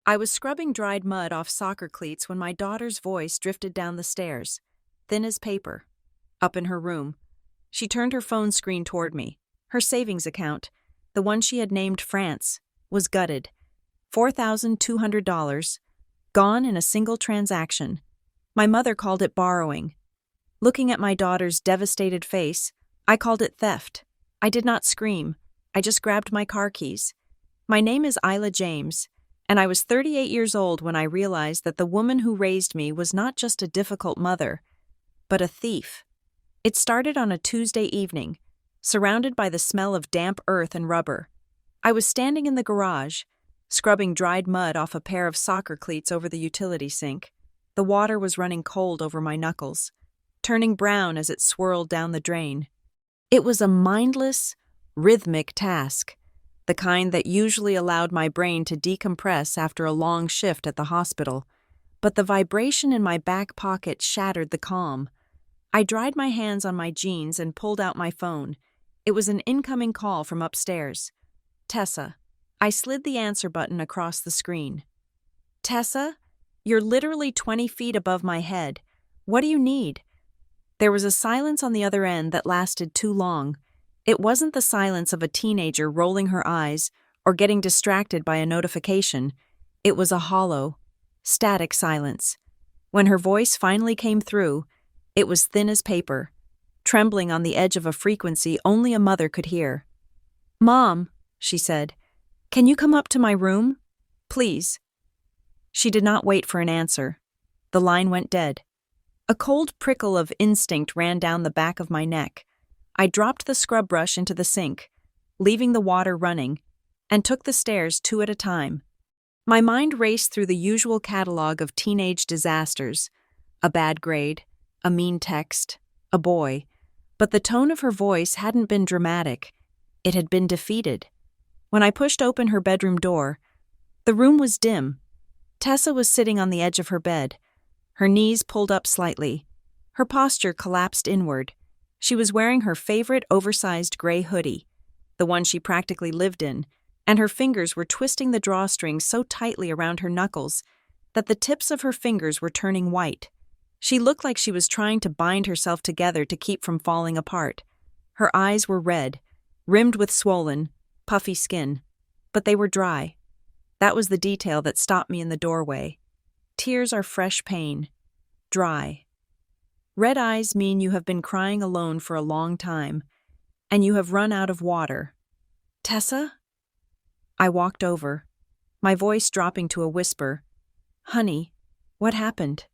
I was scrubbing dried mud off soccer cleats when my daughter's voice drifted down the stairs, thin as paper, up in her room. She turned her phone screen toward me. Her savings account, the one she had named France, was gutted. $4,200, gone in a single transaction. My mother called it borrowing. Looking at my daughter's devastated face, I called it theft. I did not scream. I just grabbed my car keys. My name is Isla James, and I was 38 years old when I realized that the woman who raised me was not just a difficult mother, but a thief. It started on a Tuesday evening, surrounded by the smell of damp earth and rubber. I was standing in the garage, scrubbing dried mud off a pair of soccer cleats over the utility sink. The water was running cold over my knuckles, turning brown as it swirled down the drain. It was a mindless, rhythmic task, the kind that usually allowed my brain to decompress after a long shift at the hospital. But the vibration in my back pocket shattered the calm. I dried my hands on my jeans and pulled out my phone. It was an incoming call from upstairs. Tessa. I slid the answer button across the screen. Tessa? You're literally 20 feet above my head. What do you need? There was a silence on the other end that lasted too long. It wasn't the silence of a teenager rolling her eyes or getting distracted by a notification. It was a hollow, static silence. When her voice finally came through, it was thin as paper, trembling on the edge of a frequency only a mother could hear. "Mom," she said, "can you come up to my room? Please." She did not wait for an answer. The line went dead. A cold prickle of instinct ran down the back of my neck. I dropped the scrub brush into the sink, leaving the water running, and took the stairs 2 at a time. My mind raced through the usual catalog of teenage disasters: a bad grade, a mean text, a boy. But the tone of her voice hadn't been dramatic. It had been defeated. When I pushed open her bedroom door, the room was dim. Tessa was sitting on the edge of her bed, her knees pulled up slightly. Her posture collapsed inward. She was wearing her favorite oversized gray hoodie, the one she practically lived in, and her fingers were twisting the drawstring so tightly around her knuckles that the tips of her fingers were turning white. She looked like she was trying to bind herself together to keep from falling apart. Her eyes were red, rimmed with swollen, puffy skin, but they were dry. That was the detail that stopped me in the doorway. Tears are fresh pain. Dry. Red eyes mean you have been crying alone for a long time, and you have run out of water. Tessa? I walked over, my voice dropping to a whisper. Honey, what happened?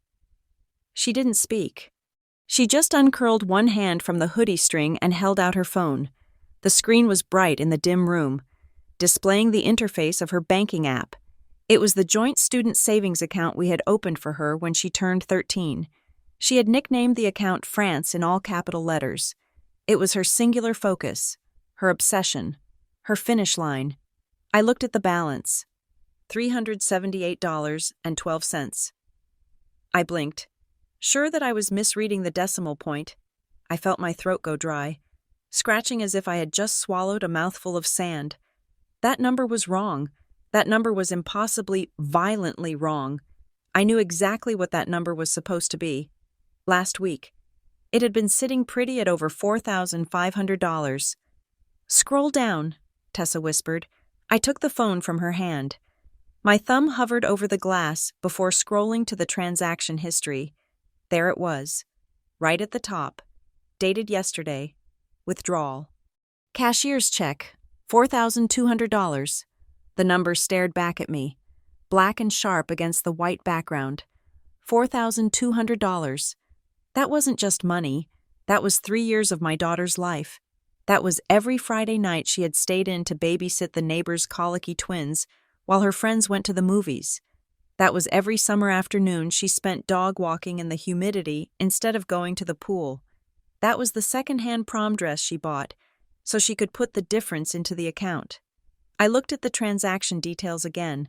She didn't speak. She just uncurled one hand from the hoodie string and held out her phone. The screen was bright in the dim room, displaying the interface of her banking app. It was the joint student savings account we had opened for her when she turned 13. She had nicknamed the account France in all capital letters. It was her singular focus, her obsession, her finish line. I looked at the balance. $378.12. I blinked. Sure that I was misreading the decimal point. I felt my throat go dry, scratching as if I had just swallowed a mouthful of sand. That number was wrong. That number was impossibly, violently wrong. I knew exactly what that number was supposed to be. Last week. It had been sitting pretty at over $4,500. Scroll down, Tessa whispered. I took the phone from her hand. My thumb hovered over the glass before scrolling to the transaction history. There it was, right at the top, dated yesterday, withdrawal. Cashier's check, $4,200. The number stared back at me, black and sharp against the white background. $4,200. That wasn't just money. That was 3 years of my daughter's life. That was every Friday night she had stayed in to babysit the neighbor's colicky twins while her friends went to the movies. That was every summer afternoon she spent dog walking in the humidity instead of going to the pool. That was the second-hand prom dress she bought, so she could put the difference into the account. I looked at the transaction details again.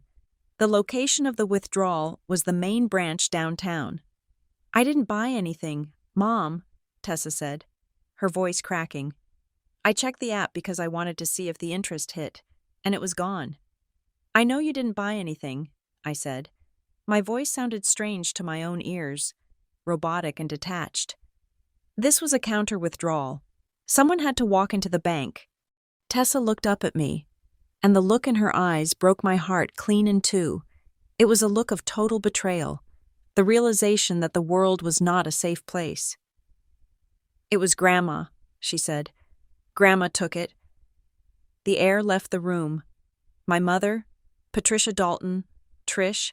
The location of the withdrawal was the main branch downtown. I didn't buy anything, Mom, Tessa said, her voice cracking. I checked the app because I wanted to see if the interest hit, and it was gone. I know you didn't buy anything. I said. My voice sounded strange to my own ears, robotic and detached. This was a counter-withdrawal. Someone had to walk into the bank. Tessa looked up at me, and the look in her eyes broke my heart clean in two. It was a look of total betrayal, the realization that the world was not a safe place. "It was Grandma," she said. "Grandma took it." The air left the room. My mother, Patricia Dalton, Trish.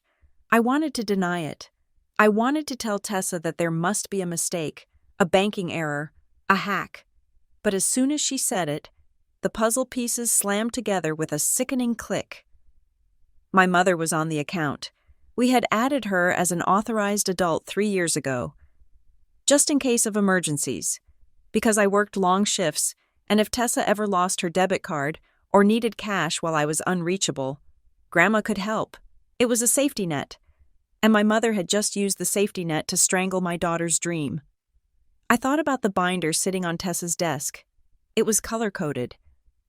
I wanted to deny it. I wanted to tell Tessa that there must be a mistake, a banking error, a hack. But as soon as she said it, the puzzle pieces slammed together with a sickening click. My mother was on the account. We had added her as an authorized adult 3 years ago, just in case of emergencies, because I worked long shifts, and if Tessa ever lost her debit card or needed cash while I was unreachable, Grandma could help. It was a safety net, and my mother had just used the safety net to strangle my daughter's dream. I thought about the binder sitting on Tessa's desk. It was color-coded.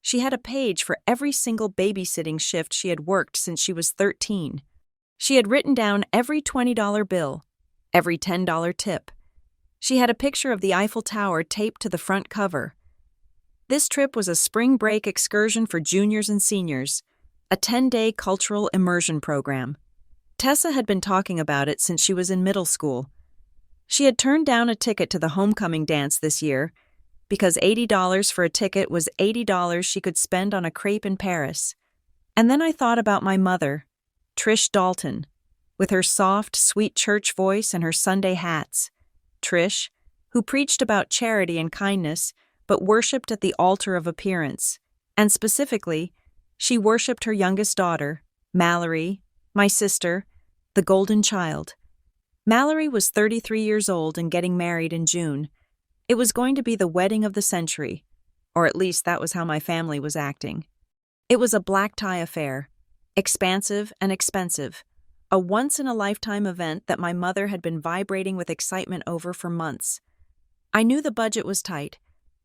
She had a page for every single babysitting shift she had worked since she was 13. She had written down every $20 bill, every $10 tip. She had a picture of the Eiffel Tower taped to the front cover. This trip was a spring break excursion for juniors and seniors, a 10-day cultural immersion program. Tessa had been talking about it since she was in middle school. She had turned down a ticket to the homecoming dance this year because $80 for a ticket was $80 she could spend on a crepe in Paris. And then I thought about my mother, Trish Dalton, with her soft, sweet church voice and her Sunday hats. Trish, who preached about charity and kindness, but worshipped at the altar of appearance. And specifically, she worshipped her youngest daughter, Mallory, my sister, the golden child. Mallory was 33 years old and getting married in June. It was going to be the wedding of the century, or at least that was how my family was acting. It was a black tie affair, expansive and expensive, a once-in-a-lifetime event that my mother had been vibrating with excitement over for months. I knew the budget was tight.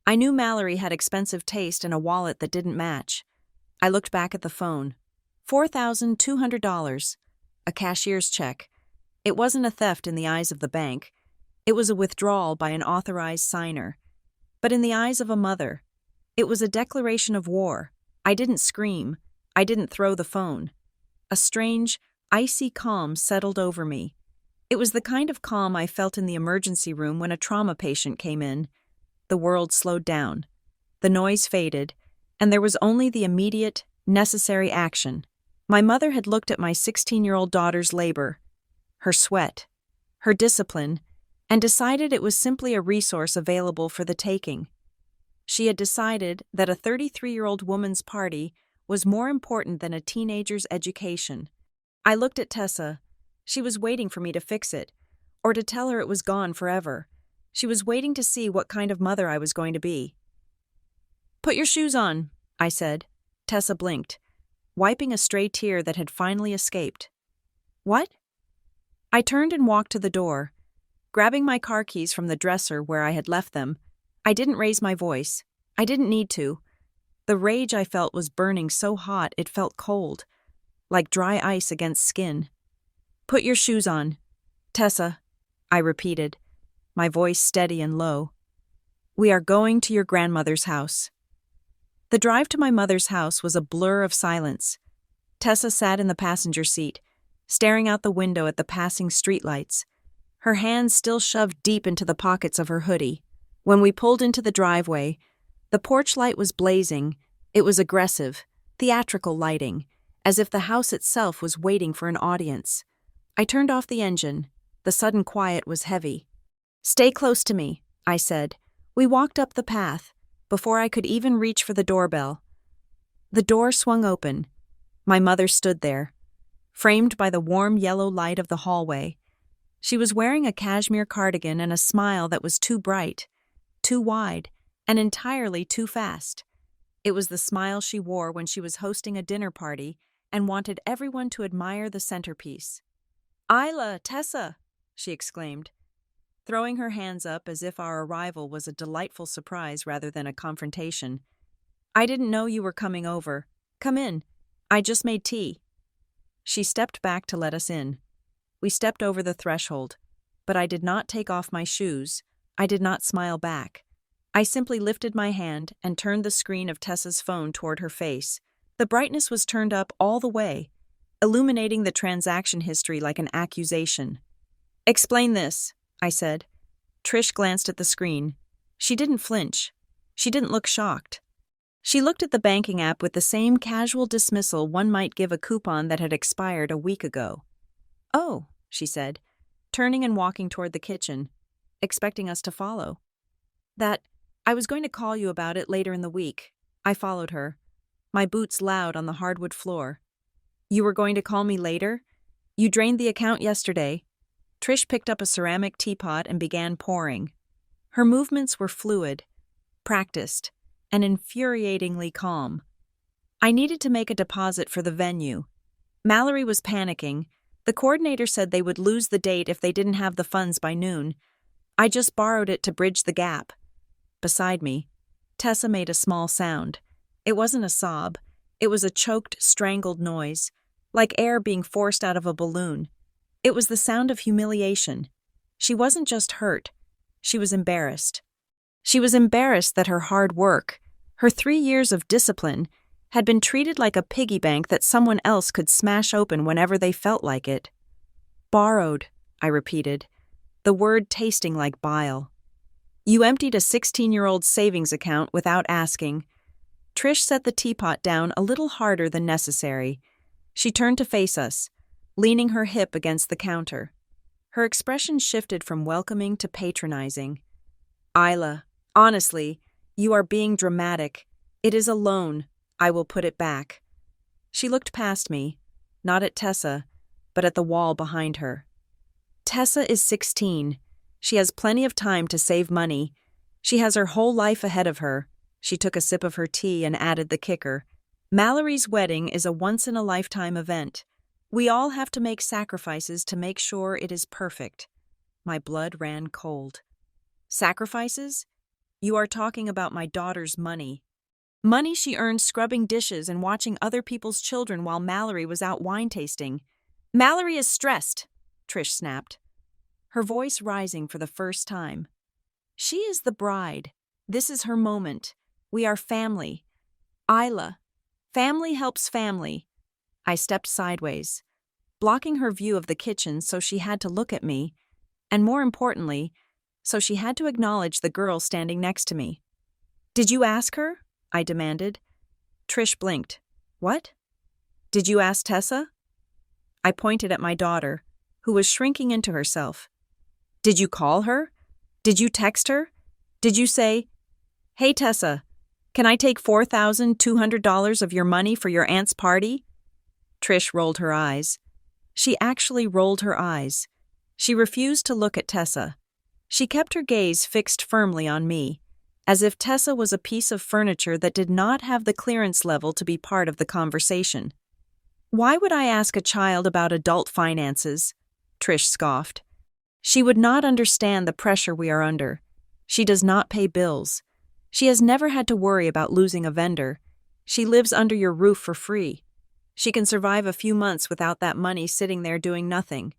I knew Mallory had expensive taste and a wallet that didn't match. I looked back at the phone. $4,200. A cashier's check. It wasn't a theft in the eyes of the bank. It was a withdrawal by an authorized signer. But in the eyes of a mother, it was a declaration of war. I didn't scream. I didn't throw the phone. A strange, icy calm settled over me. It was the kind of calm I felt in the emergency room when a trauma patient came in. The world slowed down. The noise faded, and there was only the immediate, necessary action. My mother had looked at my 16-year-old daughter's labor, her sweat, her discipline, and decided it was simply a resource available for the taking. She had decided that a 33-year-old woman's party was more important than a teenager's education. I looked at Tessa. She was waiting for me to fix it, or to tell her it was gone forever. She was waiting to see what kind of mother I was going to be. "Put your shoes on," I said. Tessa blinked, wiping a stray tear that had finally escaped. "What?" I turned and walked to the door. Grabbing my car keys from the dresser where I had left them, I didn't raise my voice. I didn't need to. The rage I felt was burning so hot it felt cold, like dry ice against skin. "Put your shoes on." "Tessa," I repeated, my voice steady and low. "We are going to your grandmother's house." The drive to my mother's house was a blur of silence. Tessa sat in the passenger seat, staring out the window at the passing streetlights, her hands still shoved deep into the pockets of her hoodie. When we pulled into the driveway, the porch light was blazing. It was aggressive, theatrical lighting, as if the house itself was waiting for an audience. I turned off the engine. The sudden quiet was heavy. "Stay close to me," I said. We walked up the path, before I could even reach for the doorbell. The door swung open. My mother stood there, framed by the warm yellow light of the hallway. She was wearing a cashmere cardigan and a smile that was too bright, too wide, and entirely too fast. It was the smile she wore when she was hosting a dinner party and wanted everyone to admire the centerpiece. "Isla, Tessa!" she exclaimed, throwing her hands up as if our arrival was a delightful surprise rather than a confrontation. "I didn't know you were coming over. Come in. I just made tea." She stepped back to let us in. We stepped over the threshold, but I did not take off my shoes. I did not smile back. I simply lifted my hand and turned the screen of Tessa's phone toward her face. The brightness was turned up all the way, illuminating the transaction history like an accusation. "Explain this," I said. Trish glanced at the screen. She didn't flinch. She didn't look shocked. She looked at the banking app with the same casual dismissal one might give a coupon that had expired a week ago. "Oh," she said, turning and walking toward the kitchen, expecting us to follow. I was going to call you about it later in the week." I followed her, my boots loud on the hardwood floor. "You were going to call me later? You drained the account yesterday." Trish picked up a ceramic teapot and began pouring. Her movements were fluid, practiced, and infuriatingly calm. "I needed to make a deposit for the venue. Mallory was panicking. The coordinator said they would lose the date if they didn't have the funds by noon. I just borrowed it to bridge the gap." Beside me, Tessa made a small sound. It wasn't a sob. It was a choked, strangled noise, like air being forced out of a balloon. It was the sound of humiliation. She wasn't just hurt. She was embarrassed. She was embarrassed that her hard work, her 3 years of discipline, had been treated like a piggy bank that someone else could smash open whenever they felt like it. "Borrowed," I repeated, the word tasting like bile. "You emptied a 16-year-old's savings account without asking." Trish set the teapot down a little harder than necessary. She turned to face us, leaning her hip against the counter. Her expression shifted from welcoming to patronizing. "Isla, honestly, you are being dramatic. It is a loan. I will put it back." She looked past me, not at Tessa, but at the wall behind her. "Tessa is 16. She has plenty of time to save money. She has her whole life ahead of her." She took a sip of her tea and added the kicker. "Mallory's wedding is a once-in-a-lifetime event. We all have to make sacrifices to make sure it is perfect." My blood ran cold. "Sacrifices? You are talking about my daughter's money. Money she earned scrubbing dishes and watching other people's children while Mallory was out wine tasting." "Mallory is stressed," Trish snapped, her voice rising for the first time. "She is the bride. This is her moment. We are family. Isla, family helps family." I stepped sideways, blocking her view of the kitchen so she had to look at me, and more importantly, so she had to acknowledge the girl standing next to me. "Did you ask her?" I demanded. Trish blinked. "What? Did you ask Tessa?" I pointed at my daughter, who was shrinking into herself. "Did you call her? Did you text her? Did you say, 'Hey Tessa, can I take $4,200 of your money for your aunt's party?'" Trish rolled her eyes. She actually rolled her eyes. She refused to look at Tessa. She kept her gaze fixed firmly on me, as if Tessa was a piece of furniture that did not have the clearance level to be part of the conversation. "Why would I ask a child about adult finances?" Trish scoffed. "She would not understand the pressure we are under. She does not pay bills. She has never had to worry about losing a vendor. She lives under your roof for free. She can survive a few months without that money sitting there doing nothing."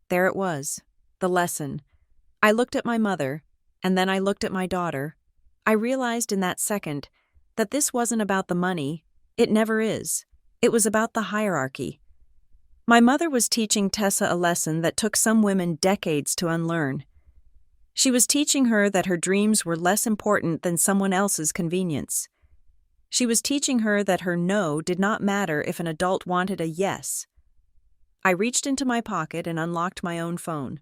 There it was, the lesson. I looked at my mother, and then I looked at my daughter. I realized in that second that this wasn't about the money. It never is. It was about the hierarchy. My mother was teaching Tessa a lesson that took some women decades to unlearn. She was teaching her that her dreams were less important than someone else's convenience. She was teaching her that her no did not matter if an adult wanted a yes. I reached into my pocket and unlocked my own phone.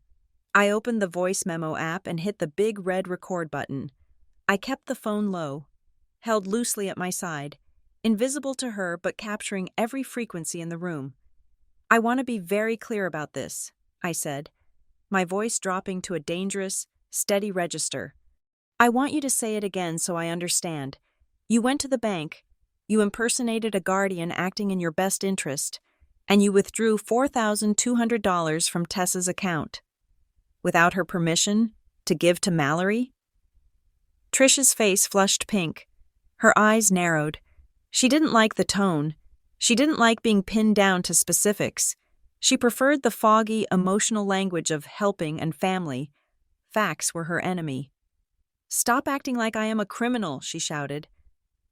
I opened the voice memo app and hit the big red record button. I kept the phone low, held loosely at my side, invisible to her but capturing every frequency in the room. "I want to be very clear about this," I said, my voice dropping to a dangerous, steady register. "I want you to say it again so I understand. You went to the bank, you impersonated a guardian acting in your best interest, and you withdrew $4,200 from Tessa's account. Without her permission, to give to Mallory?" Trish's face flushed pink. Her eyes narrowed. She didn't like the tone. She didn't like being pinned down to specifics. She preferred the foggy, emotional language of helping and family. Facts were her enemy. "Stop acting like I am a criminal," she shouted.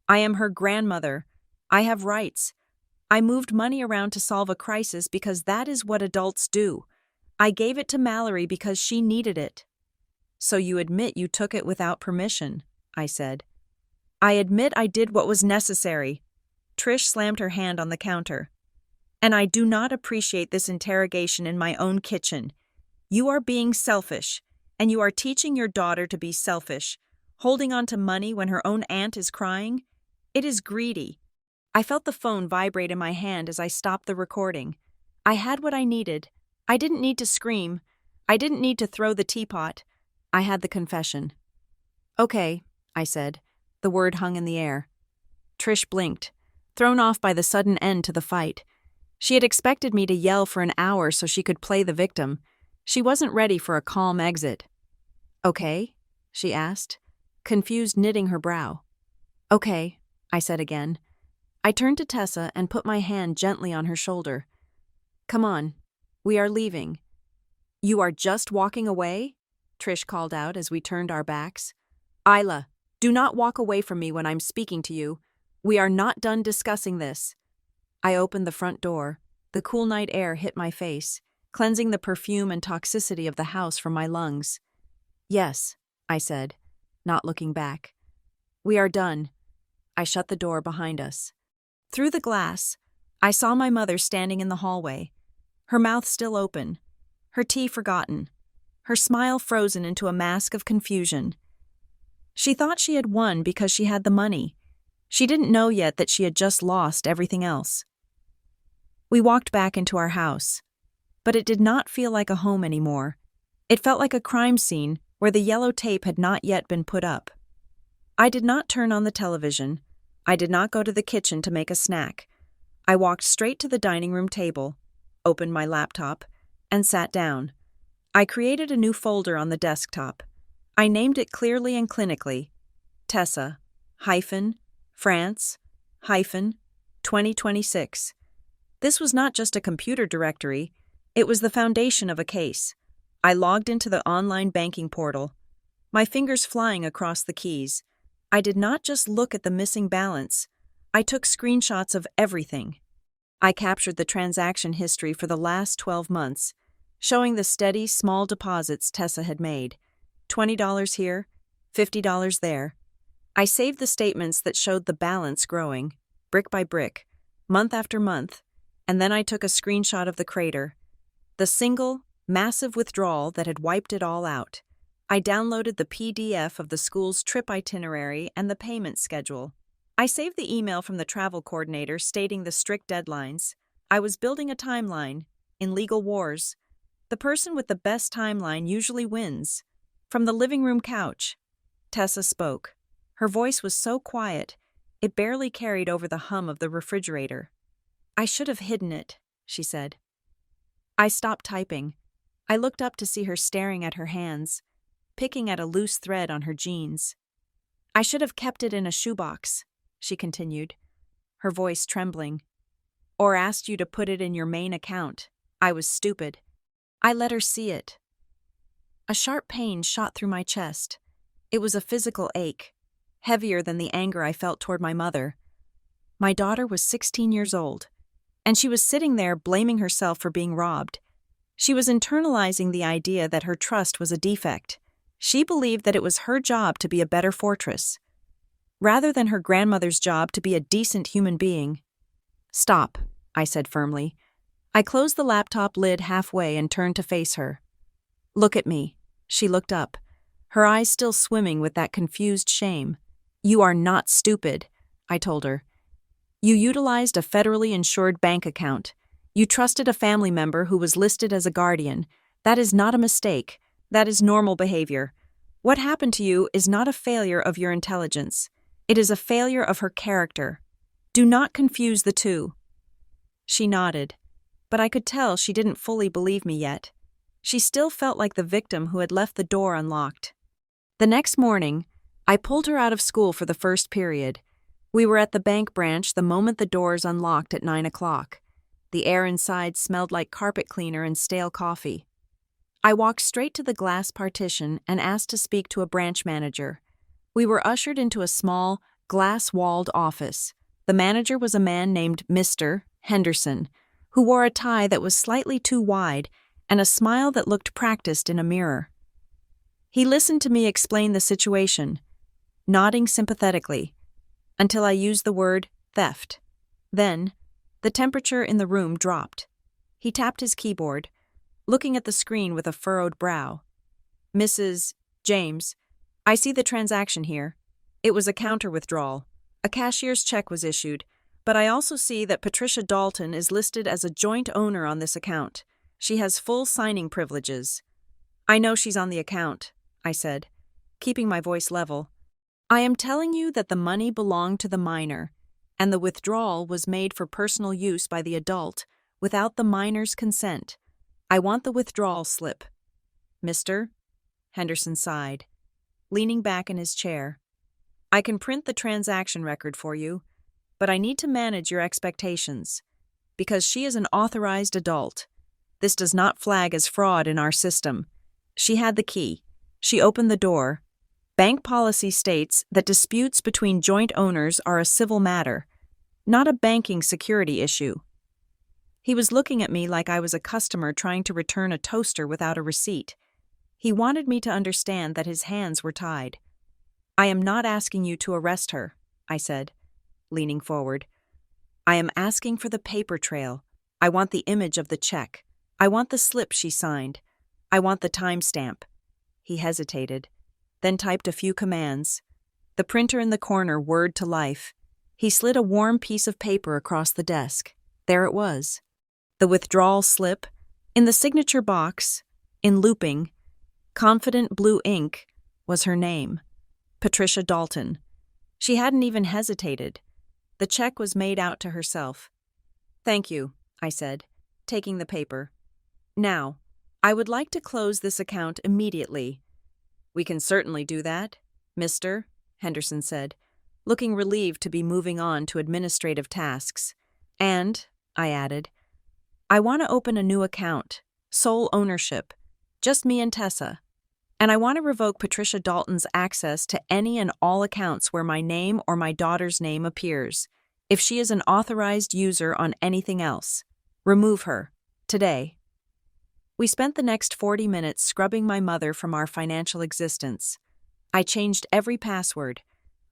"I am her grandmother. I have rights. I moved money around to solve a crisis because that is what adults do. I gave it to Mallory because she needed it." "So you admit you took it without permission," I said. "I admit I did what was necessary." Trish slammed her hand on the counter. "And I do not appreciate this interrogation in my own kitchen. You are being selfish, and you are teaching your daughter to be selfish, holding on to money when her own aunt is crying. It is greedy." I felt the phone vibrate in my hand as I stopped the recording. I had what I needed. I didn't need to scream. I didn't need to throw the teapot. I had the confession. "Okay," I said. The word hung in the air. Trish blinked, thrown off by the sudden end to the fight. She had expected me to yell for an hour so she could play the victim. She wasn't ready for a calm exit. "Okay?" she asked, confused, knitting her brow. "Okay," I said again. I turned to Tessa and put my hand gently on her shoulder. "Come on, we are leaving." "You are just walking away?" Trish called out as we turned our backs. "Isla, do not walk away from me when I'm speaking to you. We are not done discussing this." I opened the front door. The cool night air hit my face, cleansing the perfume and toxicity of the house from my lungs. "Yes," I said, not looking back. "We are done." I shut the door behind us. Through the glass, I saw my mother standing in the hallway, her mouth still open, her tea forgotten, her smile frozen into a mask of confusion. She thought she had won because she had the money. She didn't know yet that she had just lost everything else. We walked back into our house, but it did not feel like a home anymore. It felt like a crime scene where the yellow tape had not yet been put up. I did not turn on the television. I did not go to the kitchen to make a snack. I walked straight to the dining room table, opened my laptop, and sat down. I created a new folder on the desktop. I named it clearly and clinically: Tessa, France, 2026. This was not just a computer directory, it was the foundation of a case. I logged into the online banking portal, my fingers flying across the keys. I did not just look at the missing balance, I took screenshots of everything. I captured the transaction history for the last 12 months, showing the steady, small deposits Tessa had made. $20 here, $50 there. I saved the statements that showed the balance growing, brick by brick, month after month, and then I took a screenshot of the crater, the single, massive withdrawal that had wiped it all out. I downloaded the PDF of the school's trip itinerary and the payment schedule. I saved the email from the travel coordinator stating the strict deadlines. I was building a timeline. In legal wars, the person with the best timeline usually wins. From the living room couch, Tessa spoke. Her voice was so quiet, it barely carried over the hum of the refrigerator. "I should have hidden it," she said. I stopped typing. I looked up to see her staring at her hands, picking at a loose thread on her jeans. "I should have kept it in a shoebox," she continued, her voice trembling. "Or asked you to put it in your main account. I was stupid. I let her see it." A sharp pain shot through my chest. It was a physical ache, heavier than the anger I felt toward my mother. My daughter was 16 years old, and she was sitting there blaming herself for being robbed. She was internalizing the idea that her trust was a defect. She believed that it was her job to be a better fortress, rather than her grandmother's job to be a decent human being. "Stop," I said firmly. I closed the laptop lid halfway and turned to face her. "Look at me." She looked up, her eyes still swimming with that confused shame. "You are not stupid," I told her. "You utilized a federally insured bank account. You trusted a family member who was listed as a guardian. That is not a mistake. That is normal behavior. What happened to you is not a failure of your intelligence. It is a failure of her character. Do not confuse the two." She nodded, but I could tell she didn't fully believe me yet. She still felt like the victim who had left the door unlocked. The next morning, I pulled her out of school for the first period. We were at the bank branch the moment the doors unlocked at 9 o'clock. The air inside smelled like carpet cleaner and stale coffee. I walked straight to the glass partition and asked to speak to a branch manager. We were ushered into a small, glass-walled office. The manager was a man named Mr. Henderson, who wore a tie that was slightly too wide and a smile that looked practiced in a mirror. He listened to me explain the situation, nodding sympathetically, until I used the word theft. Then, the temperature in the room dropped. He tapped his keyboard, looking at the screen with a furrowed brow. "Mrs. James, I see the transaction here. It was a counter withdrawal. A cashier's check was issued, but I also see that Patricia Dalton is listed as a joint owner on this account. She has full signing privileges." "I know she's on the account," I said, keeping my voice level. "I am telling you that the money belonged to the minor, and the withdrawal was made for personal use by the adult without the minor's consent. I want the withdrawal slip." "Mr. Henderson sighed, leaning back in his chair. "I can print the transaction record for you, but I need to manage your expectations. Because she is an authorized adult. This does not flag as fraud in our system. She had the key. She opened the door. Bank policy states that disputes between joint owners are a civil matter, not a banking security issue." He was looking at me like I was a customer trying to return a toaster without a receipt. He wanted me to understand that his hands were tied. "I am not asking you to arrest her," I said, leaning forward. "I am asking for the paper trail. I want the image of the check. I want the slip she signed. I want the timestamp." He hesitated, then typed a few commands. The printer in the corner whirred to life. He slid a warm piece of paper across the desk. There it was. The withdrawal slip, in the signature box, in looping, confident blue ink, was her name, Patricia Dalton. She hadn't even hesitated. The check was made out to herself. "Thank you," I said, taking the paper. "Now, I would like to close this account immediately." "We can certainly do that, Mr. Henderson said, looking relieved to be moving on to administrative tasks. "And," I added, "I want to open a new account, sole ownership, just me and Tessa. And I want to revoke Patricia Dalton's access to any and all accounts where my name or my daughter's name appears, if she is an authorized user on anything else. Remove her. Today." We spent the next 40 minutes scrubbing my mother from our financial existence. I changed every password.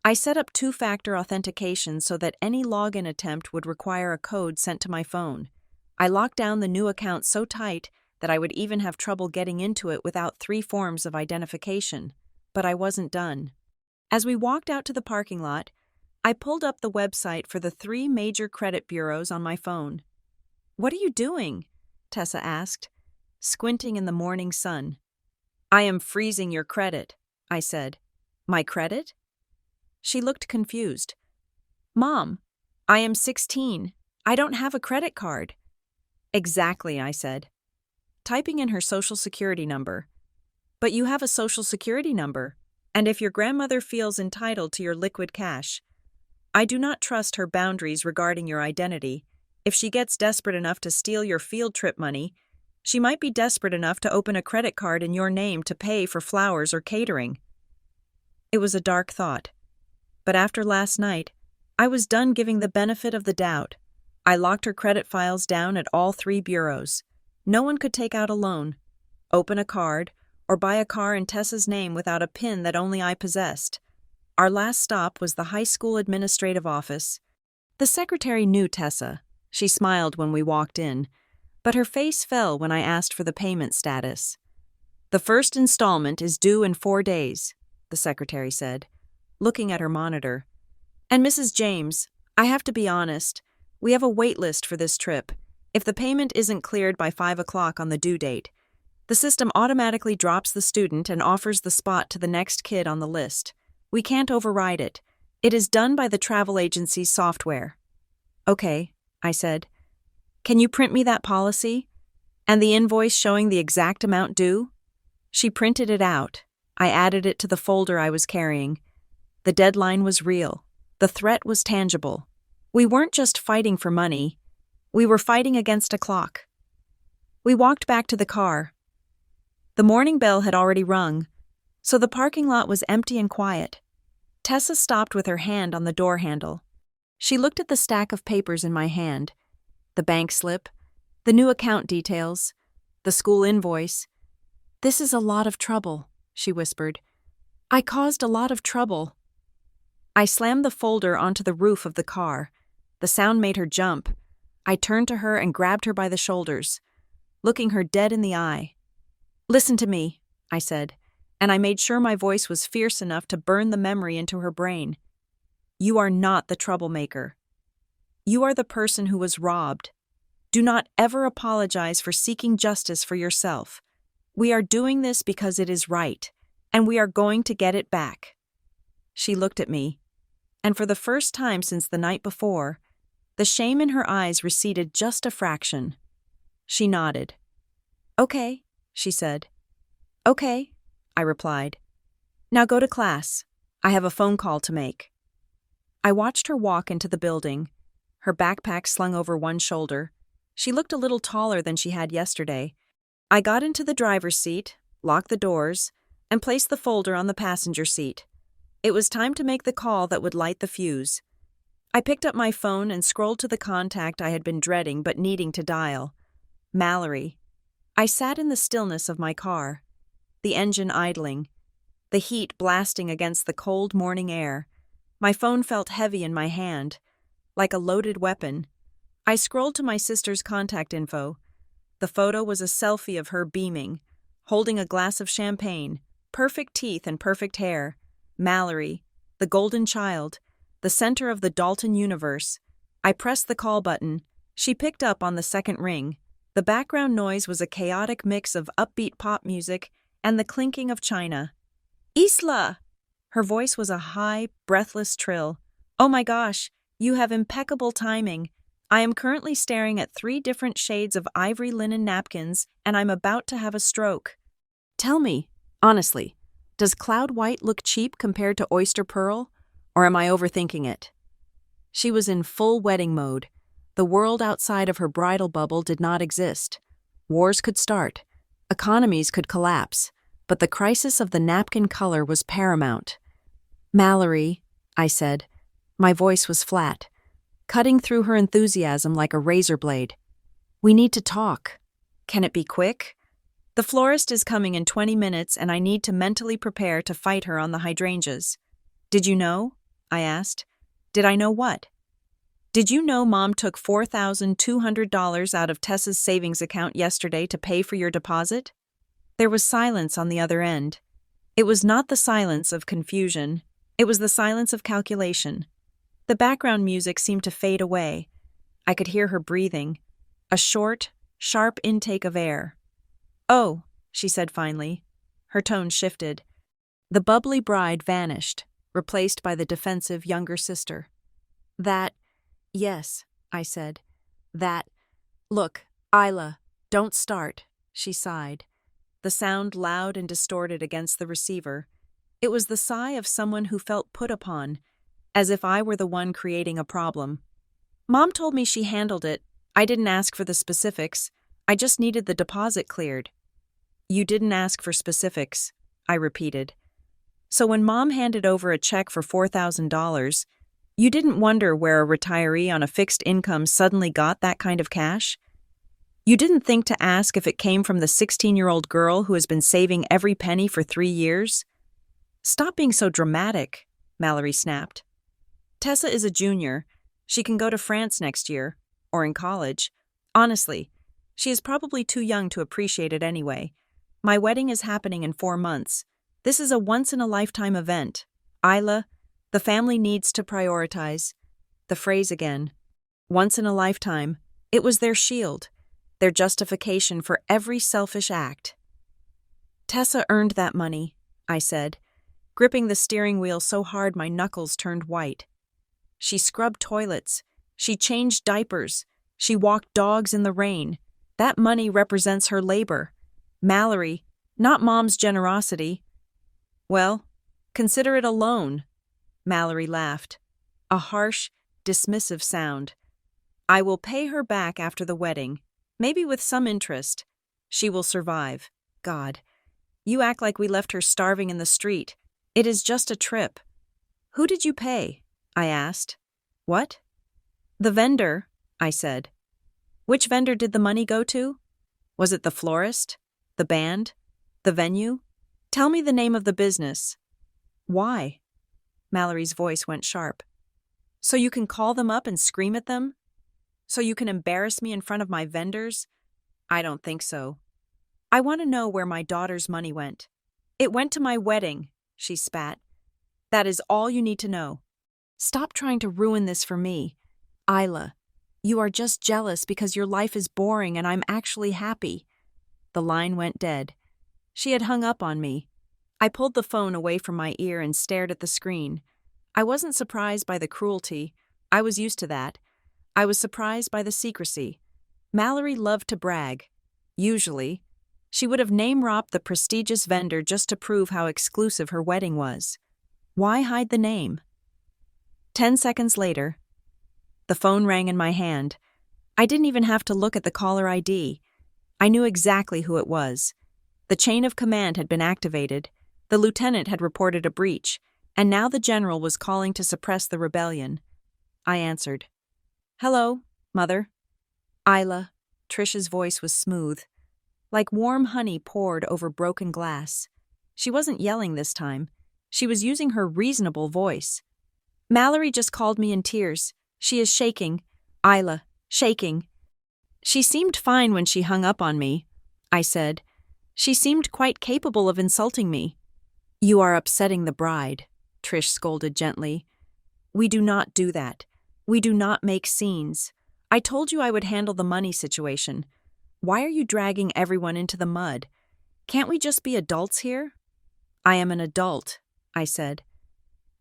I set up two-factor authentication so that any login attempt would require a code sent to my phone. I locked down the new account so tight that I would even have trouble getting into it without 3 forms of identification. But I wasn't done. As we walked out to the parking lot, I pulled up the website for the 3 major credit bureaus on my phone. "What are you doing?" Tessa asked, squinting in the morning sun. "I am freezing your credit," I said. "My credit?" She looked confused. "Mom, I am 16. I don't have a credit card." "Exactly," I said, typing in her social security number. "But you have a social security number, and if your grandmother feels entitled to your liquid cash, I do not trust her boundaries regarding your identity. If she gets desperate enough to steal your field trip money, she might be desperate enough to open a credit card in your name to pay for flowers or catering." It was a dark thought. But after last night, I was done giving the benefit of the doubt. I locked her credit files down at all 3 bureaus. No one could take out a loan, open a card, or buy a car in Tessa's name without a PIN that only I possessed. Our last stop was the high school administrative office. The secretary knew Tessa. She smiled when we walked in, but her face fell when I asked for the payment status. "The first installment is due in 4 days," the secretary said, looking at her monitor. "And Mrs. James, I have to be honest, we have a wait list for this trip. If the payment isn't cleared by 5 o'clock on the due date, the system automatically drops the student and offers the spot to the next kid on the list. We can't override it. It is done by the travel agency's software." "Okay," I said. "Can you print me that policy? And the invoice showing the exact amount due?" She printed it out. I added it to the folder I was carrying. The deadline was real. The threat was tangible. We weren't just fighting for money. We were fighting against a clock. We walked back to the car. The morning bell had already rung, so the parking lot was empty and quiet. Tessa stopped with her hand on the door handle. She looked at the stack of papers in my hand, the bank slip, the new account details, the school invoice. "This is a lot of trouble," she whispered. "I caused a lot of trouble." I slammed the folder onto the roof of the car. The sound made her jump. I turned to her and grabbed her by the shoulders, looking her dead in the eye. "Listen to me," I said, and I made sure my voice was fierce enough to burn the memory into her brain. "You are not the troublemaker. You are the person who was robbed. Do not ever apologize for seeking justice for yourself. We are doing this because it is right, and we are going to get it back." She looked at me, and for the first time since the night before, the shame in her eyes receded just a fraction. She nodded. "Okay," she said. "Okay," I replied. "Now go to class. I have a phone call to make." I watched her walk into the building, her backpack slung over one shoulder. She looked a little taller than she had yesterday. I got into the driver's seat, locked the doors, and placed the folder on the passenger seat. It was time to make the call that would light the fuse. I picked up my phone and scrolled to the contact I had been dreading but needing to dial. Mallory. I sat in the stillness of my car, the engine idling, the heat blasting against the cold morning air. My phone felt heavy in my hand, like a loaded weapon. I scrolled to my sister's contact info. The photo was a selfie of her beaming, holding a glass of champagne, perfect teeth and perfect hair. Mallory, the golden child, the center of the Dalton universe. I pressed the call button. She picked up on the second ring. The background noise was a chaotic mix of upbeat pop music and the clinking of china. "Isla!" Her voice was a high, breathless trill. "Oh my gosh, you have impeccable timing. I am currently staring at 3 different shades of ivory linen napkins, and I'm about to have a stroke. Tell me, honestly, does cloud white look cheap compared to oyster pearl, or am I overthinking it?" She was in full wedding mode. The world outside of her bridal bubble did not exist. Wars could start. Economies could collapse. But the crisis of the napkin color was paramount. "Mallory," I said. My voice was flat, cutting through her enthusiasm like a razor blade. "We need to talk. Can it be quick? The florist is coming in 20 minutes and I need to mentally prepare to fight her on the hydrangeas." "Did you know?" I asked. "Did I know what?" "Did you know Mom took $4,200 out of Tessa's savings account yesterday to pay for your deposit?" There was silence on the other end. It was not the silence of confusion. It was the silence of calculation. The background music seemed to fade away. I could hear her breathing, a short, sharp intake of air. "Oh," she said finally. Her tone shifted. The bubbly bride vanished, replaced by the defensive younger sister. "Yes," I said. Look, Isla, don't start," she sighed. The sound loud and distorted against the receiver. It was the sigh of someone who felt put upon, as if I were the one creating a problem. "Mom told me she handled it. I didn't ask for the specifics. I just needed the deposit cleared." "You didn't ask for specifics," I repeated. "So when Mom handed over a check for $4,000, you didn't wonder where a retiree on a fixed income suddenly got that kind of cash? You didn't think to ask if it came from the 16-year-old girl who has been saving every penny for 3 years? Stop being so dramatic," Mallory snapped. "Tessa is a junior. She can go to France next year, or in college. Honestly, she is probably too young to appreciate it anyway. My wedding is happening in 4 months. This is a once-in-a-lifetime event. Isla, the family needs to prioritize." The phrase again. Once in a lifetime. It was their shield, their justification for every selfish act. "Tessa earned that money," I said, gripping the steering wheel so hard my knuckles turned white. "She scrubbed toilets. She changed diapers. She walked dogs in the rain. That money represents her labor. Mallory, not Mom's generosity." "Well, consider it a loan." Mallory laughed. a harsh, dismissive sound. I will pay her back after the wedding, maybe with some interest. She will survive. God, you act like we left her starving in the street. It is just a trip. Who did you pay? I asked. What? The vendor, I said. Which vendor did the money go to? Was it the florist? The band? The venue? Tell me the name of the business. Why? Mallory's voice went sharp. So you can call them up and scream at them? So you can embarrass me in front of my vendors? I don't think so. I want to know where my daughter's money went. It went to my wedding, she spat. That is all you need to know. Stop trying to ruin this for me. Isla, you are just jealous because your life is boring and I'm actually happy. The line went dead. She had hung up on me. I pulled the phone away from my ear and stared at the screen. I wasn't surprised by the cruelty. I was used to that. I was surprised by the secrecy. Mallory loved to brag. Usually, she would have name-dropped the prestigious vendor just to prove how exclusive her wedding was. Why hide the name? 10 seconds later, the phone rang in my hand. I didn't even have to look at the caller ID. I knew exactly who it was. The chain of command had been activated, the lieutenant had reported a breach, and now the general was calling to suppress the rebellion. I answered. Hello, Mother. Isla. Trish's voice was smooth, like warm honey poured over broken glass. She wasn't yelling this time. She was using her reasonable voice. Mallory just called me in tears. She is shaking. Isla, shaking. She seemed fine when she hung up on me, I said. She seemed quite capable of insulting me. You are upsetting the bride, Trish scolded gently. We do not do that. We do not make scenes. I told you I would handle the money situation. Why are you dragging everyone into the mud? Can't we just be adults here? I am an adult, I said.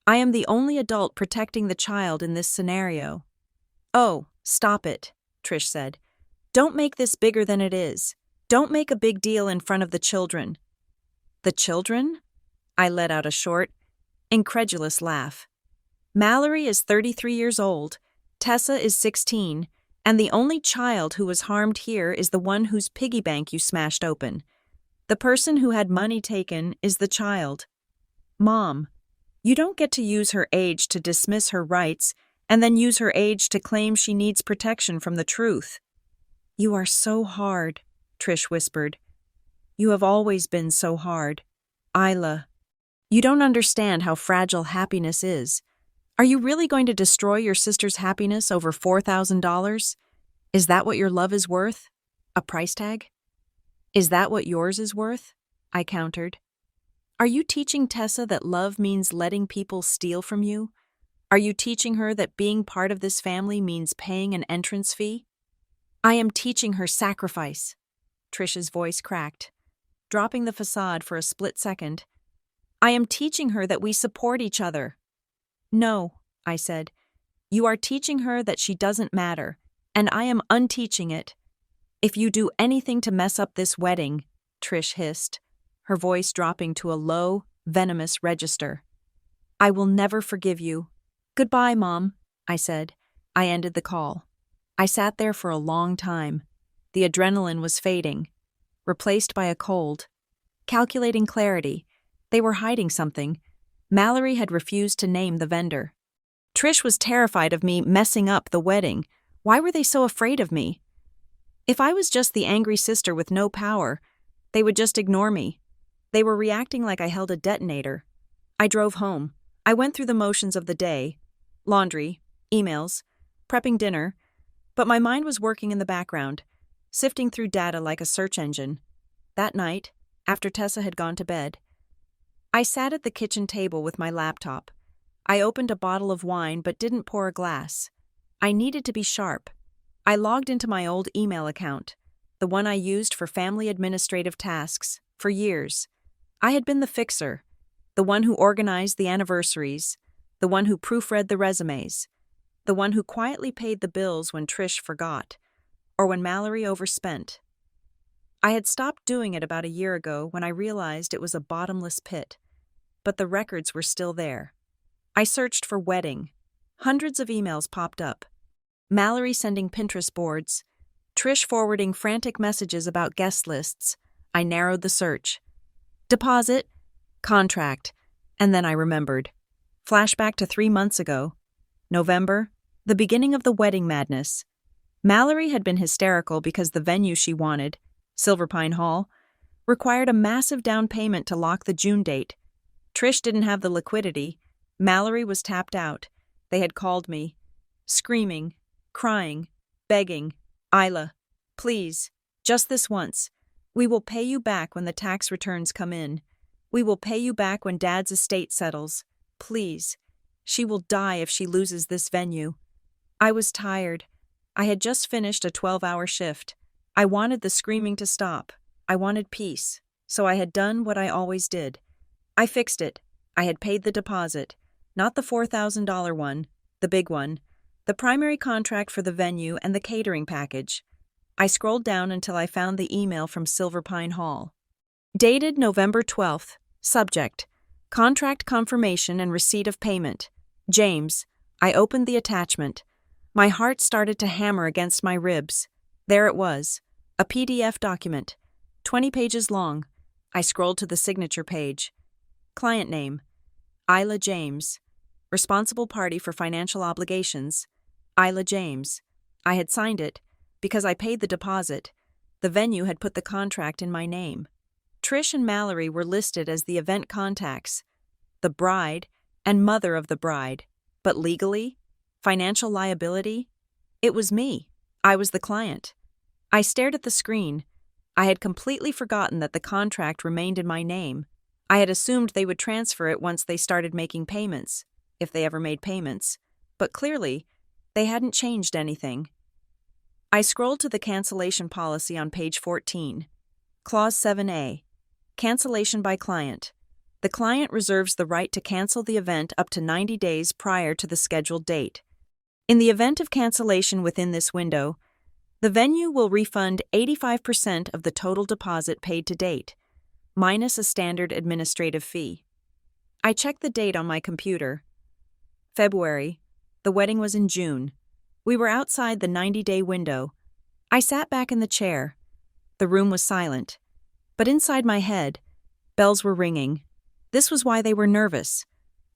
I am the only adult protecting the child in this scenario. Oh, stop it, Trish said. Don't make this bigger than it is. Don't make a big deal in front of the children. The children? I let out a short, incredulous laugh. Mallory is 33 years old, Tessa is 16, and the only child who was harmed here is the one whose piggy bank you smashed open. The person who had money taken is the child. Mom, you don't get to use her age to dismiss her rights and then use her age to claim she needs protection from the truth. You are so hard, Trish whispered. You have always been so hard. Isla, you don't understand how fragile happiness is. Are you really going to destroy your sister's happiness over $4,000? Is that what your love is worth? A price tag? Is that what yours is worth? I countered. Are you teaching Tessa that love means letting people steal from you? Are you teaching her that being part of this family means paying an entrance fee? I am teaching her sacrifice. Trish's voice cracked, dropping the facade for a split second. I am teaching her that we support each other. No, I said. You are teaching her that she doesn't matter, and I am unteaching it. If you do anything to mess up this wedding, Trish hissed, her voice dropping to a low, venomous register. I will never forgive you. Goodbye, Mom, I said. I ended the call. I sat there for a long time. The adrenaline was fading, replaced by a cold, calculating clarity. They were hiding something. Mallory had refused to name the vendor. Trish was terrified of me messing up the wedding. Why were they so afraid of me? If I was just the angry sister with no power, they would just ignore me. They were reacting like I held a detonator. I drove home. I went through the motions of the day, laundry, emails, prepping dinner, but my mind was working in the background, sifting through data like a search engine. That night, after Tessa had gone to bed, I sat at the kitchen table with my laptop. I opened a bottle of wine but didn't pour a glass. I needed to be sharp. I logged into my old email account, the one I used for family administrative tasks, for years. I had been the fixer, the one who organized the anniversaries, the one who proofread the resumes, the one who quietly paid the bills when Trish forgot, or when Mallory overspent. I had stopped doing it about a year ago when I realized it was a bottomless pit, but the records were still there. I searched for wedding, Hundreds of emails popped up. Mallory sending Pinterest boards. Trish forwarding frantic messages about guest lists. I narrowed the search. Deposit. Contract. And then I remembered. Flashback to 3 months ago. November. The beginning of the wedding madness. Mallory had been hysterical because the venue she wanted, Silver Pine Hall, required a massive down payment to lock the June date. Trish didn't have the liquidity. Mallory was tapped out. They had called me, screaming, crying, begging, Isla, please, just this once. We will pay you back when the tax returns come in. We will pay you back when Dad's estate settles. Please. She will die if she loses this venue. I was tired. I had just finished a 12-hour shift. I wanted the screaming to stop. I wanted peace. So I had done what I always did. I fixed it. I had paid the deposit. Not the $4,000 one, the big one. The primary contract for the venue and the catering package. I scrolled down until I found the email from Silver Pine Hall. Dated November 12th. Subject: Contract confirmation and receipt of payment. James. I opened the attachment. My heart started to hammer against my ribs. There it was. A PDF document. 20 pages long. I scrolled to the signature page. Client name: Isla James. Responsible party for financial obligations: Isla James. I had signed it because I paid the deposit. The venue had put the contract in my name. Trish and Mallory were listed as the event contacts, the bride and mother of the bride. But legally, financial liability, it was me. I was the client. I stared at the screen. I had completely forgotten that the contract remained in my name. I had assumed they would transfer it once they started making payments, if they ever made payments. But clearly, they hadn't changed anything. I scrolled to the cancellation policy on page 14. Clause 7A. Cancellation by client. The client reserves the right to cancel the event up to 90 days prior to the scheduled date. In the event of cancellation within this window, the venue will refund 85% of the total deposit paid to date, minus a standard administrative fee. I checked the date on my computer. February. The wedding was in June. We were outside the 90-day window. I sat back in the chair. The room was silent. But inside my head, bells were ringing. This was why they were nervous.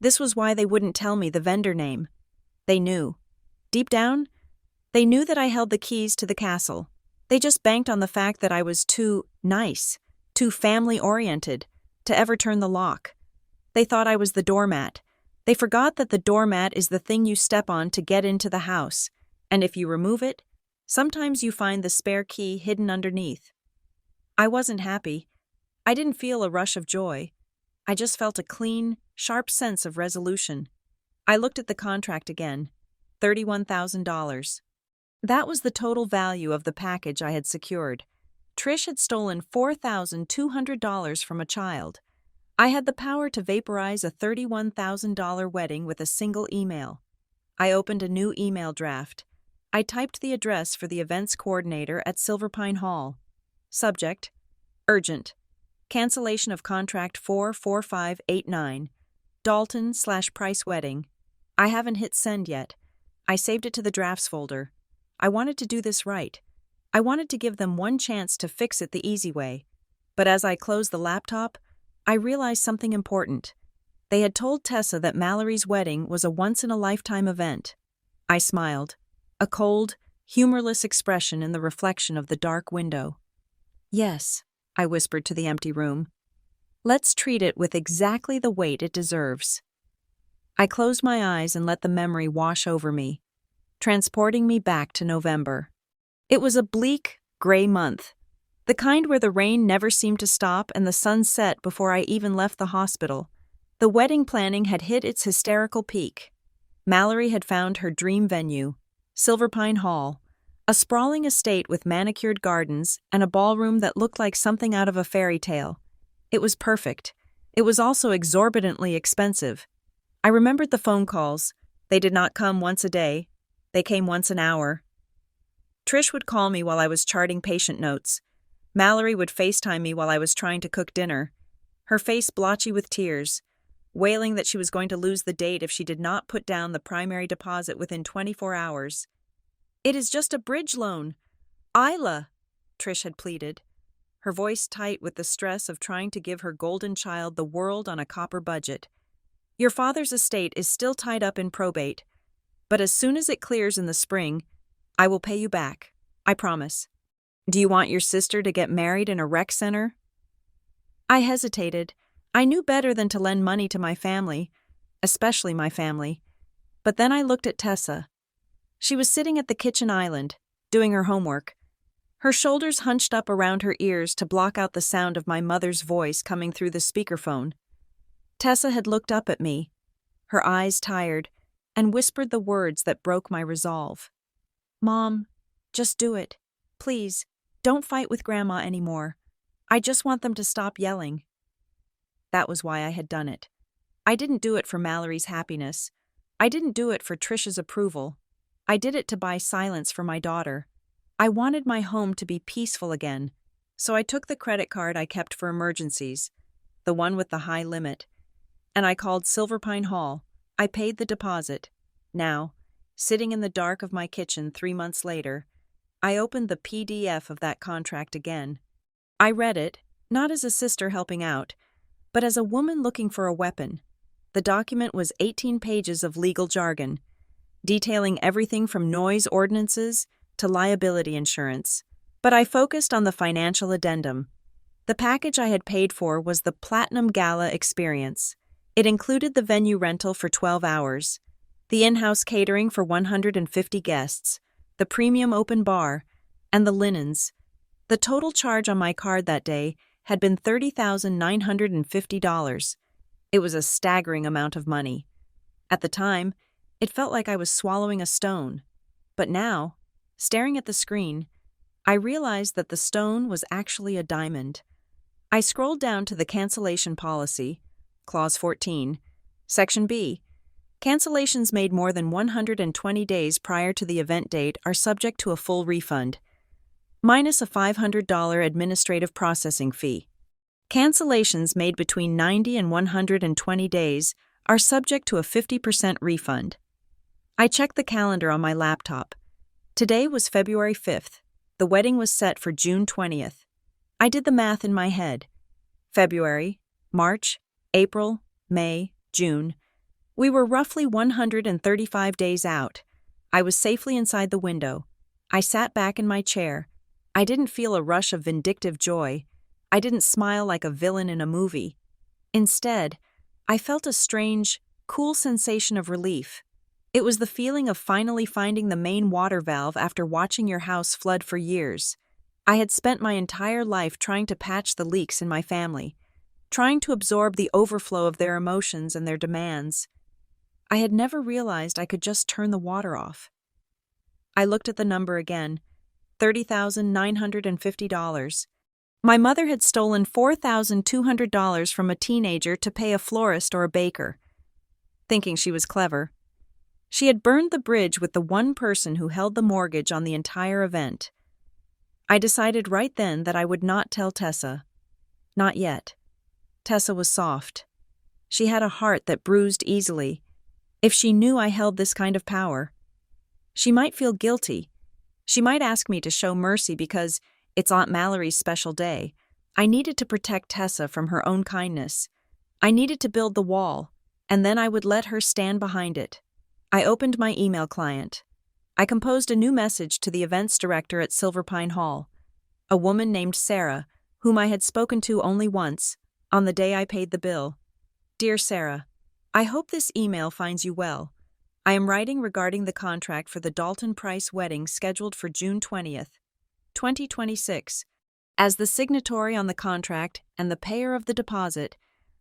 This was why they wouldn't tell me the vendor name. They knew. Deep down, they knew that I held the keys to the castle. They just banked on the fact that I was too nice, too family-oriented, to ever turn the lock. They thought I was the doormat. They forgot that the doormat is the thing you step on to get into the house, and if you remove it, sometimes you find the spare key hidden underneath. I wasn't happy. I didn't feel a rush of joy. I just felt a clean, sharp sense of resolution. I looked at the contract again. $31,000. That was the total value of the package I had secured. Trish had stolen $4,200 from a child. I had the power to vaporize a $31,000 wedding with a single email. I opened a new email draft. I typed the address for the events coordinator at Silver Pine Hall. Subject: Urgent. Cancellation of contract 44589. Dalton/Price Wedding. I haven't hit send yet. I saved it to the drafts folder. I wanted to do this right. I wanted to give them one chance to fix it the easy way. But as I closed the laptop, I realized something important. They had told Tessa that Mallory's wedding was a once-in-a-lifetime event. I smiled, a cold, humorless expression in the reflection of the dark window. Yes, I whispered to the empty room. Let's treat it with exactly the weight it deserves. I closed my eyes and let the memory wash over me, transporting me back to November. It was a bleak, gray month, the kind where the rain never seemed to stop and the sun set before I even left the hospital. The wedding planning had hit its hysterical peak. Mallory had found her dream venue, Silver Pine Hall, a sprawling estate with manicured gardens and a ballroom that looked like something out of a fairy tale. It was perfect. It was also exorbitantly expensive. I remembered the phone calls. They did not come once a day. They came once an hour. Trish would call me while I was charting patient notes. Mallory would FaceTime me while I was trying to cook dinner, her face blotchy with tears. wailing that she was going to lose the date if she did not put down the primary deposit within 24 hours. "It is just a bridge loan. Isla," Trish had pleaded, her voice tight with the stress of trying to give her golden child the world on a copper budget. "Your father's estate is still tied up in probate, but as soon as it clears in the spring, I will pay you back. I promise. Do you want your sister to get married in a rec center?" I hesitated. I knew better than to lend money to my family, especially my family. But then I looked at Tessa. She was sitting at the kitchen island, doing her homework, her shoulders hunched up around her ears to block out the sound of my mother's voice coming through the speakerphone. Tessa had looked up at me, her eyes tired, and whispered the words that broke my resolve. "Mom, just do it. Please, don't fight with Grandma anymore. I just want them to stop yelling." That was why I had done it. I didn't do it for Mallory's happiness. I didn't do it for Trish's approval. I did it to buy silence for my daughter. I wanted my home to be peaceful again, so I took the credit card I kept for emergencies, the one with the high limit, and I called Silverpine Hall. I paid the deposit. Now, sitting in the dark of my kitchen 3 months later, I opened the PDF of that contract again. I read it, not as a sister helping out, but as a woman looking for a weapon. The document was 18 pages of legal jargon, detailing everything from noise ordinances to liability insurance. But I focused on the financial addendum. The package I had paid for was the Platinum Gala experience. It included the venue rental for 12 hours, the in-house catering for 150 guests, the premium open bar, and the linens. The total charge on my card that day had been $30,950. It was a staggering amount of money. At the time, it felt like I was swallowing a stone. But now, staring at the screen, I realized that the stone was actually a diamond. I scrolled down to the cancellation policy, Clause 14, Section B. Cancellations made more than 120 days prior to the event date are subject to a full refund, minus a $500 administrative processing fee. Cancellations made between 90 and 120 days are subject to a 50% refund. I checked the calendar on my laptop. Today was February 5th. The wedding was set for June 20th. I did the math in my head. February, March, April, May, June. We were roughly 135 days out. I was safely inside the window. I sat back in my chair. I didn't feel a rush of vindictive joy. I didn't smile like a villain in a movie. Instead, I felt a strange, cool sensation of relief. It was the feeling of finally finding the main water valve after watching your house flood for years. I had spent my entire life trying to patch the leaks in my family, trying to absorb the overflow of their emotions and their demands. I had never realized I could just turn the water off. I looked at the number again, $30,950. My mother had stolen $4,200 from a teenager to pay a florist or a baker. Thinking she was clever, she had burned the bridge with the one person who held the mortgage on the entire event. I decided right then that I would not tell Tessa. Not yet. Tessa was soft. She had a heart that bruised easily. If she knew I held this kind of power, she might feel guilty. She might ask me to show mercy because it's Aunt Mallory's special day. I needed to protect Tessa from her own kindness. I needed to build the wall, and then I would let her stand behind it. I opened my email client. I composed a new message to the events director at Silverpine Hall, a woman named Sarah, whom I had spoken to only once, on the day I paid the bill. Dear Sarah, I hope this email finds you well. I am writing regarding the contract for the Dalton Price wedding scheduled for June 20th, 2026. As the signatory on the contract and the payer of the deposit,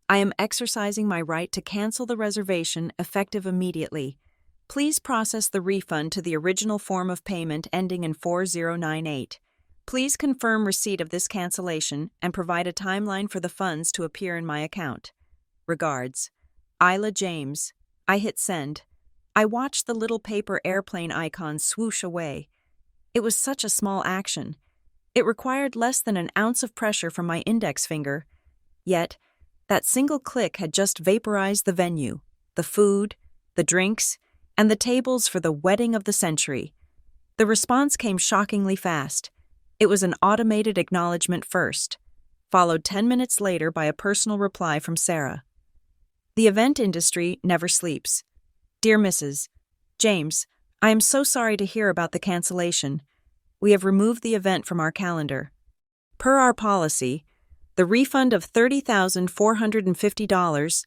I am exercising my right to cancel the reservation effective immediately. Please process the refund to the original form of payment ending in 4098. Please confirm receipt of this cancellation and provide a timeline for the funds to appear in my account. Regards, Isla James. I hit send. I watched the little paper airplane icon swoosh away. It was such a small action. It required less than an ounce of pressure from my index finger. Yet, That single click had just vaporized the venue, the food, the drinks, and the tables for the wedding of the century. The response came shockingly fast. It was an automated acknowledgement first, followed 10 minutes later by a personal reply from Sarah. The event industry never sleeps. Dear Mrs. James, I am so sorry to hear about the cancellation. We have removed the event from our calendar. Per our policy, the refund of $30,450,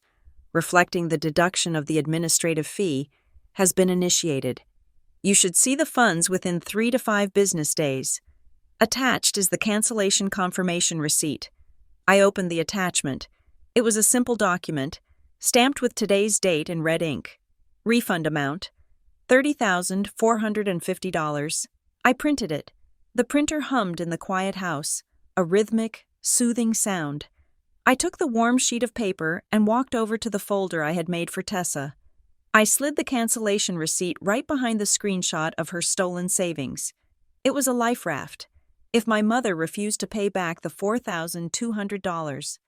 reflecting the deduction of the administrative fee, has been initiated. You should see the funds within 3 to 5 business days. Attached is the cancellation confirmation receipt. I opened the attachment. It was a simple document, stamped with today's date in red ink. Refund amount, $30,450. I printed it. The printer hummed in the quiet house, a rhythmic, soothing sound. I took the warm sheet of paper and walked over to the folder I had made for Tessa. I slid the cancellation receipt right behind the screenshot of her stolen savings. It was a life raft. If my mother refused to pay back the $4,200,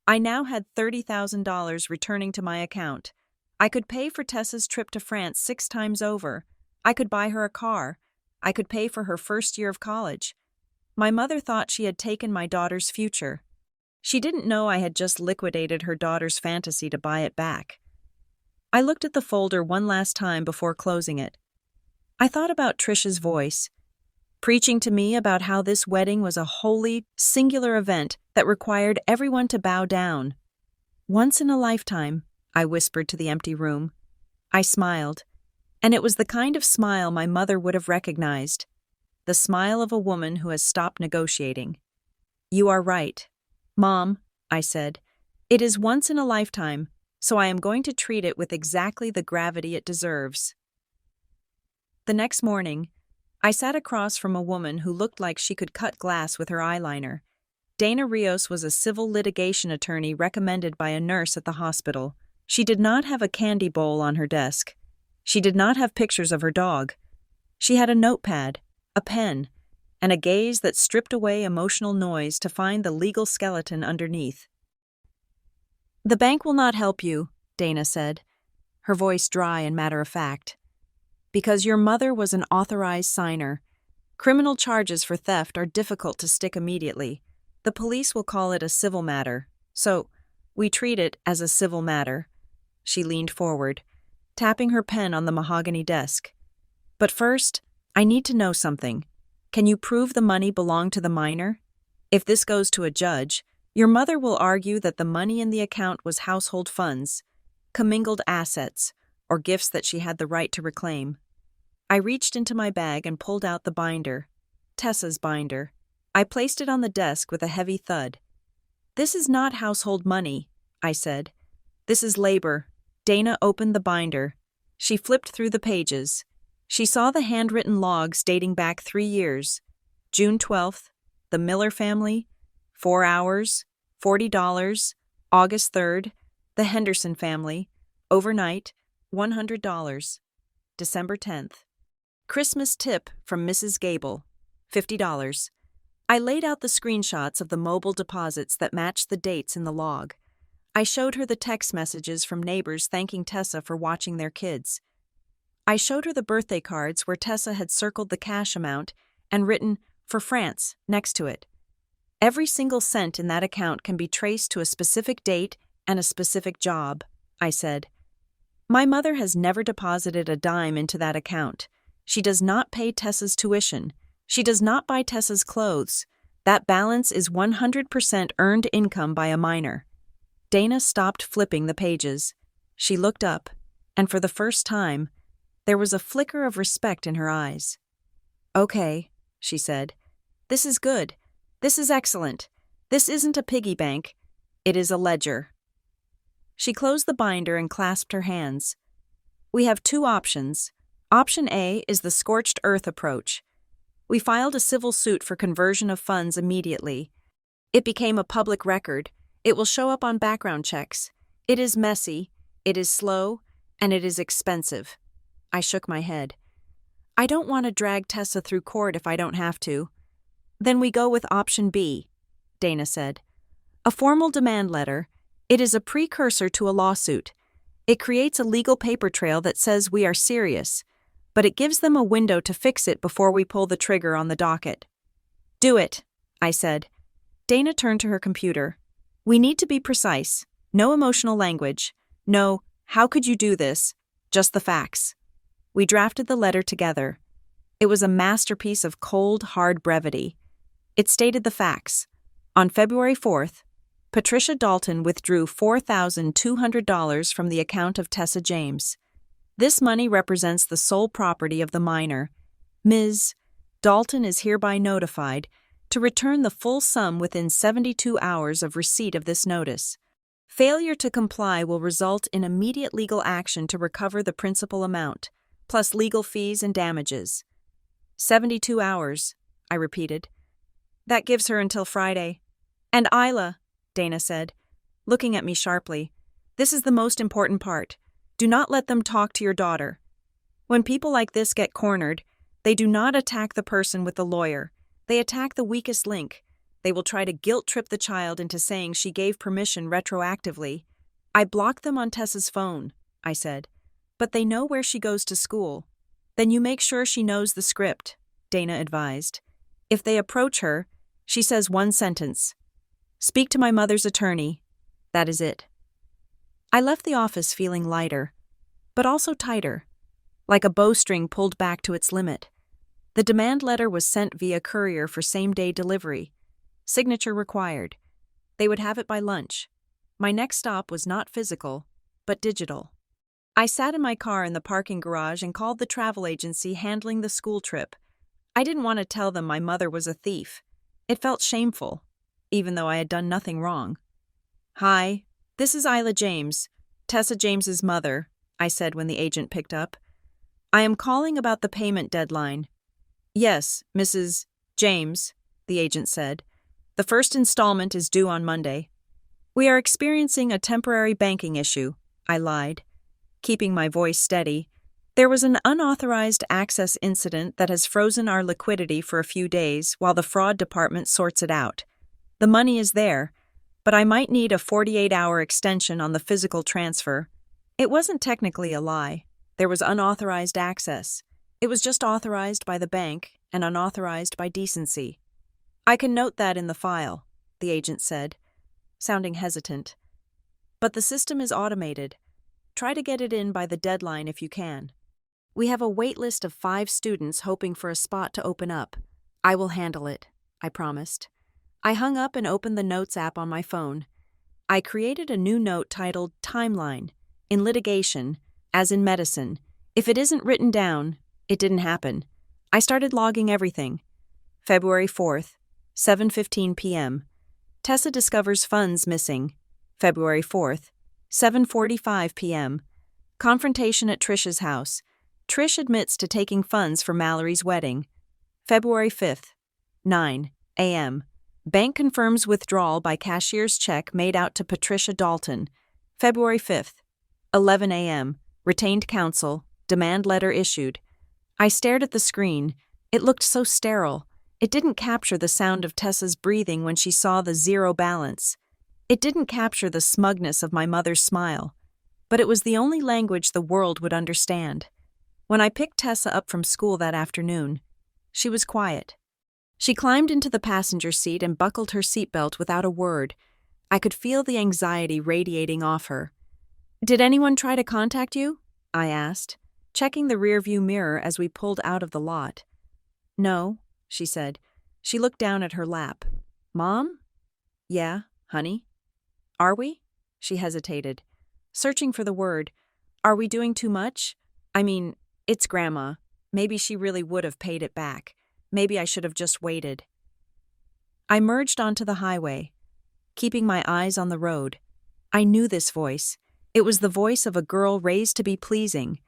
I now had $30,000 returning to my account. I could pay for Tessa's trip to France 6 times over. I could buy her a car. I could pay for her first year of college. My mother thought she had taken my daughter's future. She didn't know I had just liquidated her daughter's fantasy to buy it back. I looked at the folder one last time before closing it. I thought about Trish's voice, preaching to me about how this wedding was a wholly singular event that required everyone to bow down. Once in a lifetime, I whispered to the empty room. I smiled, and it was the kind of smile my mother would have recognized, the smile of a woman who has stopped negotiating. You are right, Mom, I said. It is once in a lifetime, so I am going to treat it with exactly the gravity it deserves. The next morning, I sat across from a woman who looked like she could cut glass with her eyeliner. Dana Rios was a civil litigation attorney recommended by a nurse at the hospital. She did not have a candy bowl on her desk. She did not have pictures of her dog. She had a notepad, a pen, and a gaze that stripped away emotional noise to find the legal skeleton underneath. The bank will not help you, Dana said, her voice dry and matter-of-fact. Because your mother was an authorized signer. Criminal charges for theft are difficult to stick immediately. The police will call it a civil matter, so we treat it as a civil matter. She leaned forward, tapping her pen on the mahogany desk. But first, I need to know something. Can you prove the money belonged to the minor? If this goes to a judge, your mother will argue that the money in the account was household funds, commingled assets, or gifts that she had the right to reclaim. I reached into my bag and pulled out the binder, Tessa's binder. I placed it on the desk with a heavy thud. This is not household money, I said. This is labor. Dana opened the binder. She flipped through the pages. She saw the handwritten logs dating back 3 years. June 12th, the Miller family, 4 hours, $40. August 3rd, the Henderson family, overnight, $100. December 10th. Christmas tip from Mrs. Gable, $50. I laid out the screenshots of the mobile deposits that matched the dates in the log. I showed her the text messages from neighbors thanking Tessa for watching their kids. I showed her the birthday cards where Tessa had circled the cash amount and written, "For France," next to it. Every single cent in that account can be traced to a specific date and a specific job, I said. My mother has never deposited a dime into that account. She does not pay Tessa's tuition. She does not buy Tessa's clothes. That balance is 100% earned income by a minor. Dana stopped flipping the pages. She looked up, and for the first time, there was a flicker of respect in her eyes. "Okay," she said. "This is good. This is excellent. This isn't a piggy bank. It is a ledger." She closed the binder and clasped her hands. "We have 2 options. Option A is the scorched earth approach. We filed a civil suit for conversion of funds immediately. It became a public record. It will show up on background checks. It is messy, it is slow, and it is expensive." I shook my head. "I don't want to drag Tessa through court if I don't have to." "Then we go with option B," Dana said. "A formal demand letter. It is a precursor to a lawsuit. It creates a legal paper trail that says we are serious, but it gives them a window to fix it before we pull the trigger on the docket. Do it, I said. Dana turned to her computer. We need to be precise. No emotional language. No, how could you do this? Just the facts. We drafted the letter together. It was a masterpiece of cold, hard brevity. It stated the facts. On February 4th, Patricia Dalton withdrew $4,200 from the account of Tessa James. This money represents the sole property of the minor. Ms. Dalton is hereby notified to return the full sum within 72 hours of receipt of this notice. Failure to comply will result in immediate legal action to recover the principal amount, plus legal fees and damages. 72 hours, I repeated. That gives her until Friday. And Isla, Dana said, looking at me sharply, this is the most important part. Do not let them talk to your daughter. When people like this get cornered, they do not attack the person with the lawyer. They attack the weakest link. They will try to guilt-trip the child into saying she gave permission retroactively. I blocked them on Tessa's phone, I said. But they know where she goes to school. Then you make sure she knows the script, Dana advised. If they approach her, she says one sentence. Speak to my mother's attorney. That is it. I left the office feeling lighter, but also tighter, like a bowstring pulled back to its limit. The demand letter was sent via courier for same-day delivery. Signature required. They would have it by lunch. My next stop was not physical, but digital. I sat in my car in the parking garage and called the travel agency handling the school trip. I didn't want to tell them my mother was a thief. It felt shameful, even though I had done nothing wrong. Hi, this is Isla James, Tessa James's mother, I said when the agent picked up. I am calling about the payment deadline. Yes, Mrs. James, the agent said. The first installment is due on Monday. We are experiencing a temporary banking issue, I lied, keeping my voice steady. There was an unauthorized access incident that has frozen our liquidity for a few days while the fraud department sorts it out. The money is there, but I might need a 48-hour extension on the physical transfer. It wasn't technically a lie. There was unauthorized access. It was just authorized by the bank and unauthorized by decency. I can note that in the file, the agent said, sounding hesitant. But the system is automated. Try to get it in by the deadline if you can. We have a wait list of 5 students hoping for a spot to open up. I will handle it, I promised. I hung up and opened the Notes app on my phone. I created a new note titled Timeline. In litigation, as in medicine, if it isn't written down, it didn't happen. I started logging everything. February 4th, 7:15 p.m. Tessa discovers funds missing. February 4th, 7:45 p.m. Confrontation at Trish's house. Trish admits to taking funds for Mallory's wedding. February 5th, 9 a.m. Bank confirms withdrawal by cashier's check made out to Patricia Dalton. February 5th, 11 a.m. Retained counsel. Demand letter issued. I stared at the screen. It looked so sterile. It didn't capture the sound of Tessa's breathing when she saw the zero balance. It didn't capture the smugness of my mother's smile. But it was the only language the world would understand. When I picked Tessa up from school that afternoon, she was quiet. She climbed into the passenger seat and buckled her seatbelt without a word. I could feel the anxiety radiating off her. Did anyone try to contact you? I asked, checking the rearview mirror as we pulled out of the lot. No, she said. She looked down at her lap. Mom? Yeah, honey. Are we? She hesitated, searching for the word. Are we doing too much? I mean, it's Grandma. Maybe she really would have paid it back. Maybe I should have just waited. I merged onto the highway, keeping my eyes on the road. I knew this voice. It was the voice of a girl raised to be pleasing.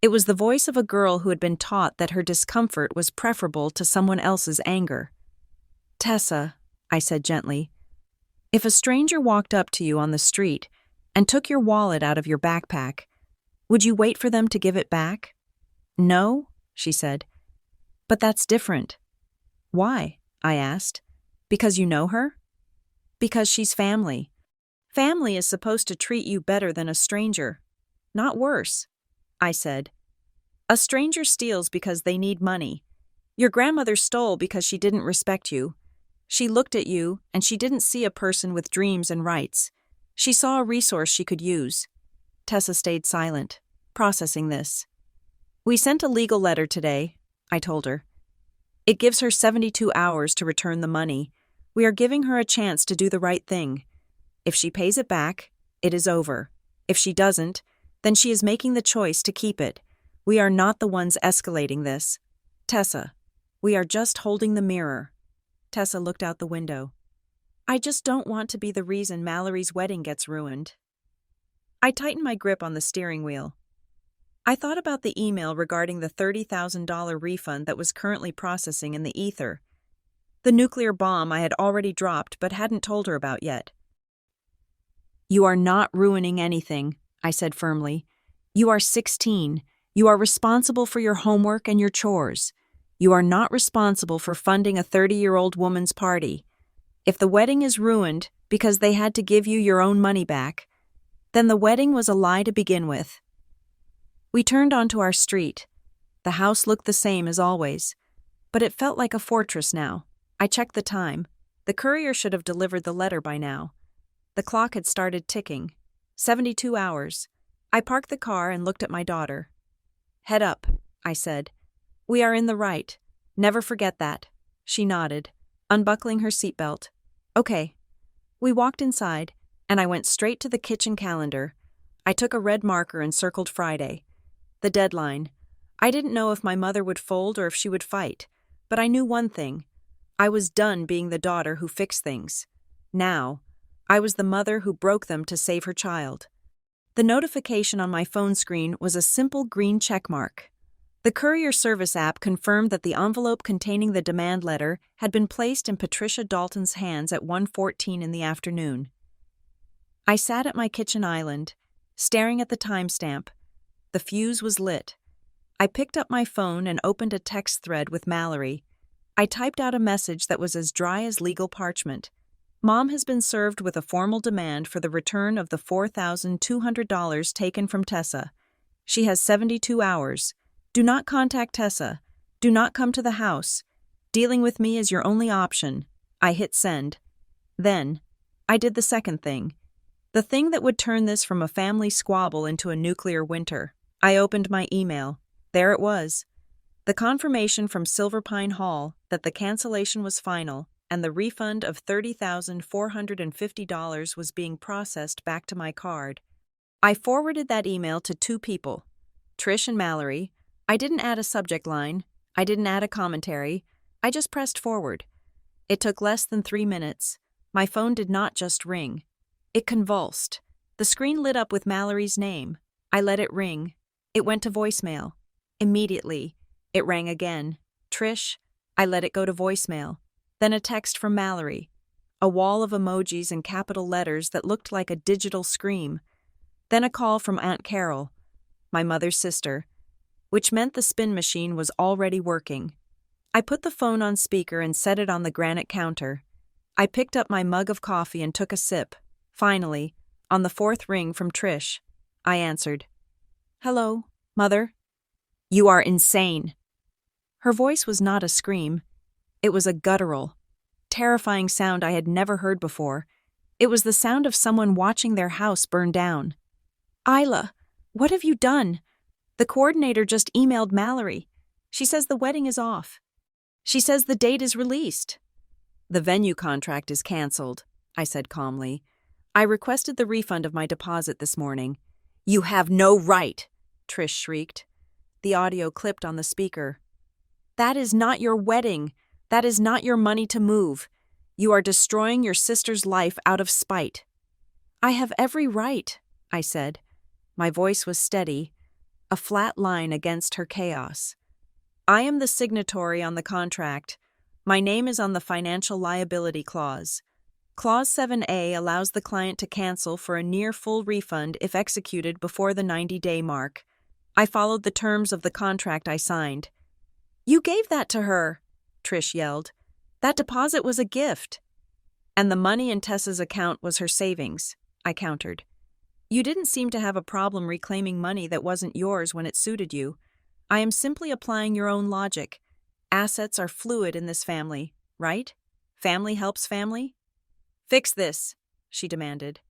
It was the voice of a girl who had been taught that her discomfort was preferable to someone else's anger. Tessa, I said gently, if a stranger walked up to you on the street and took your wallet out of your backpack, would you wait for them to give it back? No, she said. But that's different. Why? I asked. Because you know her? Because she's family. Family is supposed to treat you better than a stranger, not worse, I said. A stranger steals because they need money. Your grandmother stole because she didn't respect you. She looked at you, and she didn't see a person with dreams and rights. She saw a resource she could use. Tessa stayed silent, processing this. We sent a legal letter today, I told her. It gives her 72 hours to return the money. We are giving her a chance to do the right thing. If she pays it back, it is over. If she doesn't, then she is making the choice to keep it. We are not the ones escalating this. Tessa, we are just holding the mirror. Tessa looked out the window. I just don't want to be the reason Mallory's wedding gets ruined. I tightened my grip on the steering wheel. I thought about the email regarding the $30,000 refund that was currently processing in the ether. The nuclear bomb I had already dropped but hadn't told her about yet. You are not ruining anything, I said firmly. You are 16. You are responsible for your homework and your chores. You are not responsible for funding a 30-year-old woman's party. If the wedding is ruined because they had to give you your own money back, then the wedding was a lie to begin with. We turned onto our street. The house looked the same as always, but it felt like a fortress now. I checked the time. The courier should have delivered the letter by now. The clock had started ticking. 72 hours. I parked the car and looked at my daughter. Head up, I said. We are in the right. Never forget that. She nodded, unbuckling her seatbelt. Okay. We walked inside, and I went straight to the kitchen calendar. I took a red marker and circled Friday. The deadline. I didn't know if my mother would fold or if she would fight, but I knew one thing. I was done being the daughter who fixed things. Now, I was the mother who broke them to save her child. The notification on my phone screen was a simple green check mark. The courier service app confirmed that the envelope containing the demand letter had been placed in Patricia Dalton's hands at 1:14 in the afternoon. I sat at my kitchen island, staring at the timestamp. The fuse was lit. I picked up my phone and opened a text thread with Mallory. I typed out a message that was as dry as legal parchment. Mom has been served with a formal demand for the return of the $4,200 taken from Tessa. She has 72 hours. Do not contact Tessa. Do not come to the house. Dealing with me is your only option. I hit send. Then, I did the second thing. The thing that would turn this from a family squabble into a nuclear winter. I opened my email. There it was. The confirmation from Silver Pine Hall that the cancellation was final and the refund of $30,450 was being processed back to my card. I forwarded that email to two people, Trish and Mallory. I didn't add a subject line. I didn't add a commentary. I just pressed forward. It took less than 3 minutes. My phone did not just ring. It convulsed. The screen lit up with Mallory's name. I let it ring. It went to voicemail. Immediately, it rang again. Trish. I let it go to voicemail. Then a text from Mallory. A wall of emojis and capital letters that looked like a digital scream. Then a call from Aunt Carol, my mother's sister, which meant the spin machine was already working. I put the phone on speaker and set it on the granite counter. I picked up my mug of coffee and took a sip. Finally, on the fourth ring from Trish, I answered. Hello, Mother? You are insane. Her voice was not a scream. It was a guttural, terrifying sound I had never heard before. It was the sound of someone watching their house burn down. Isla, what have you done? The coordinator just emailed Mallory. She says the wedding is off. She says the date is released. The venue contract is canceled, I said calmly. I requested the refund of my deposit this morning. You have no right, Trish shrieked. The audio clipped on the speaker. That is not your wedding. That is not your money to move. You are destroying your sister's life out of spite. I have every right, I said. My voice was steady, a flat line against her chaos. I am the signatory on the contract. My name is on the financial liability clause. Clause 7A allows the client to cancel for a near full refund if executed before the 90-day mark. I followed the terms of the contract I signed. You gave that to her, Trish yelled. That deposit was a gift. And the money in Tessa's account was her savings, I countered. You didn't seem to have a problem reclaiming money that wasn't yours when it suited you. I am simply applying your own logic. Assets are fluid in this family, right? Family helps family? Fix this, she demanded.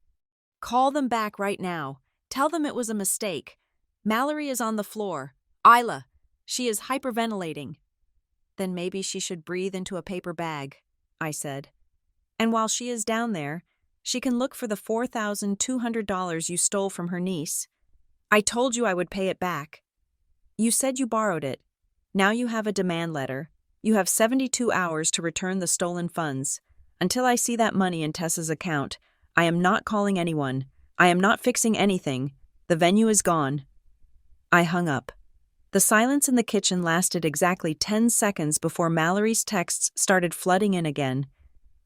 Call them back right now. Tell them it was a mistake. Mallory is on the floor. Isla, she is hyperventilating. Then maybe she should breathe into a paper bag, I said. And while she is down there, she can look for the $4,200 you stole from her niece. I told you I would pay it back. You said you borrowed it. Now you have a demand letter. You have 72 hours to return the stolen funds. Until I see that money in Tessa's account, I am not calling anyone. I am not fixing anything. The venue is gone. I hung up. The silence in the kitchen lasted exactly 10 seconds before Mallory's texts started flooding in again.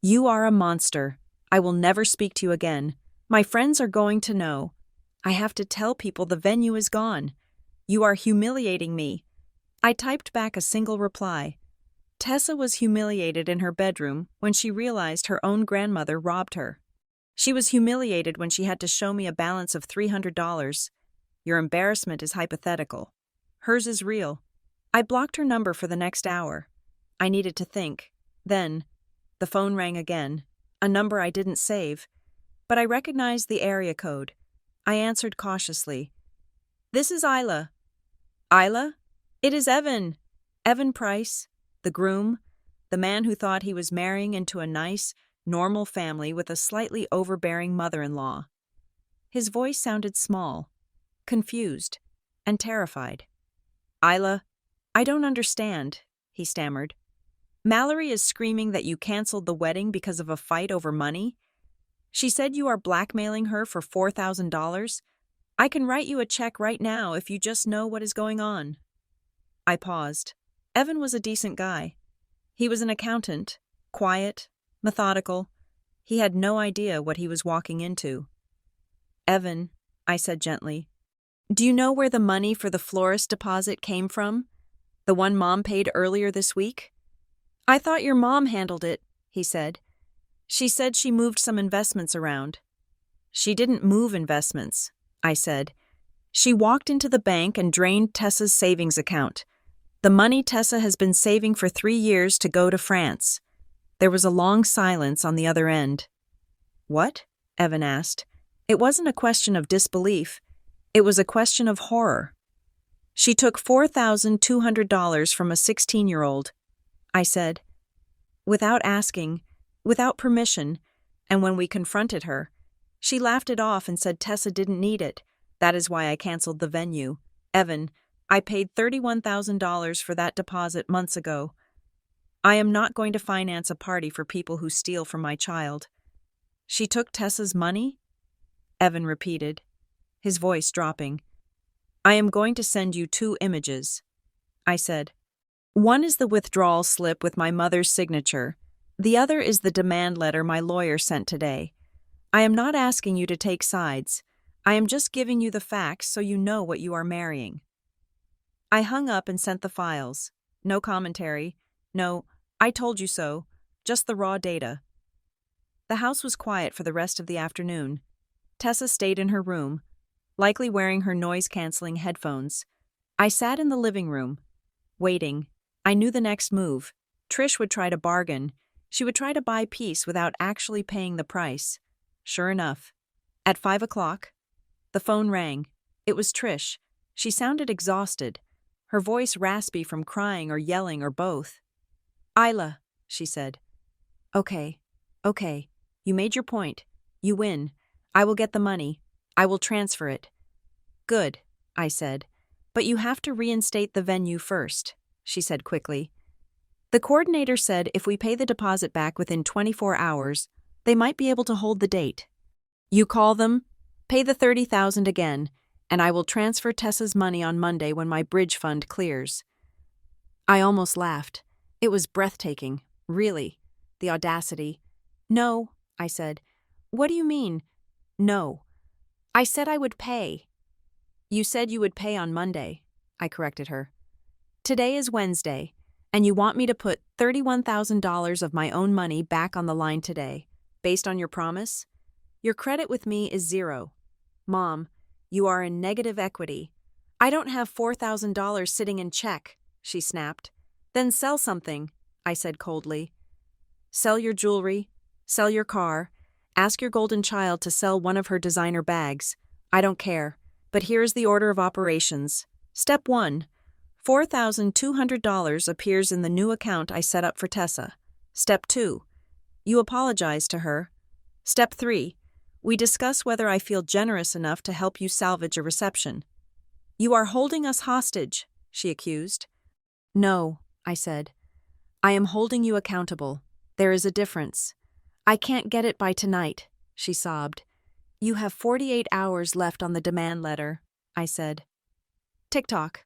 You are a monster. I will never speak to you again. My friends are going to know. I have to tell people the venue is gone. You are humiliating me. I typed back a single reply. Tessa was humiliated in her bedroom when she realized her own grandmother robbed her. She was humiliated when she had to show me a balance of $300. Your embarrassment is hypothetical. Hers is real. I blocked her number for the next hour. I needed to think. Then, the phone rang again, a number I didn't save, but I recognized the area code. I answered cautiously. This is Isla. Isla? It is Evan. Evan Price, the groom, the man who thought he was marrying into a nice, normal family with a slightly overbearing mother-in-law. His voice sounded small, confused, and terrified. Isla, I don't understand, he stammered. Mallory is screaming that you canceled the wedding because of a fight over money? She said you are blackmailing her for $4,000? I can write you a check right now if you just know what is going on. I paused. Evan was a decent guy. He was an accountant, quiet, methodical. He had no idea what he was walking into. Evan, I said gently, do you know where the money for the florist deposit came from? The one Mom paid earlier this week? I thought your mom handled it, he said. She said she moved some investments around. She didn't move investments, I said. She walked into the bank and drained Tessa's savings account. The money Tessa has been saving for 3 years to go to France. There was a long silence on the other end. What? Evan asked. It wasn't a question of disbelief. It was a question of horror. She took $4,200 from a 16-year-old, I said. Without asking, without permission, and when we confronted her, she laughed it off and said Tessa didn't need it. That is why I canceled the venue. Evan, I paid $31,000 for that deposit months ago. I am not going to finance a party for people who steal from my child. She took Tessa's money? Evan repeated, his voice dropping. I am going to send you 2 images, I said. One is the withdrawal slip with my mother's signature. The other is the demand letter my lawyer sent today. I am not asking you to take sides. I am just giving you the facts so you know what you are marrying. I hung up and sent the files. No commentary. No, I told you so. Just the raw data. The house was quiet for the rest of the afternoon. Tessa stayed in her room, likely wearing her noise-canceling headphones. I sat in the living room, waiting. I knew the next move. Trish would try to bargain. She would try to buy peace without actually paying the price. Sure enough. At 5 o'clock, the phone rang. It was Trish. She sounded exhausted, her voice raspy from crying or yelling or both. Isla, she said. Okay. You made your point. You win. I will get the money. I will transfer it. Good, I said. But you have to reinstate the venue first, she said quickly. The coordinator said if we pay the deposit back within 24 hours, they might be able to hold the date. You call them, pay the $30,000 again, and I will transfer Tessa's money on Monday when my bridge fund clears. I almost laughed. It was breathtaking, really. The audacity. No, I said. What do you mean? No. I said I would pay. You said you would pay on Monday, I corrected her. Today is Wednesday, and you want me to put $31,000 of my own money back on the line today, based on your promise? Your credit with me is 0. Mom, you are in negative equity. I don't have $4,000 sitting in check, she snapped. Then sell something, I said coldly. Sell your jewelry, sell your car, ask your golden child to sell one of her designer bags. I don't care, but here is the order of operations. Step 1. $4,200 appears in the new account I set up for Tessa. Step 2. You apologize to her. Step 3. We discuss whether I feel generous enough to help you salvage a reception. You are holding us hostage, she accused. No, I said. I am holding you accountable. There is a difference. I can't get it by tonight, she sobbed. You have 48 hours left on the demand letter, I said. Tick-tock.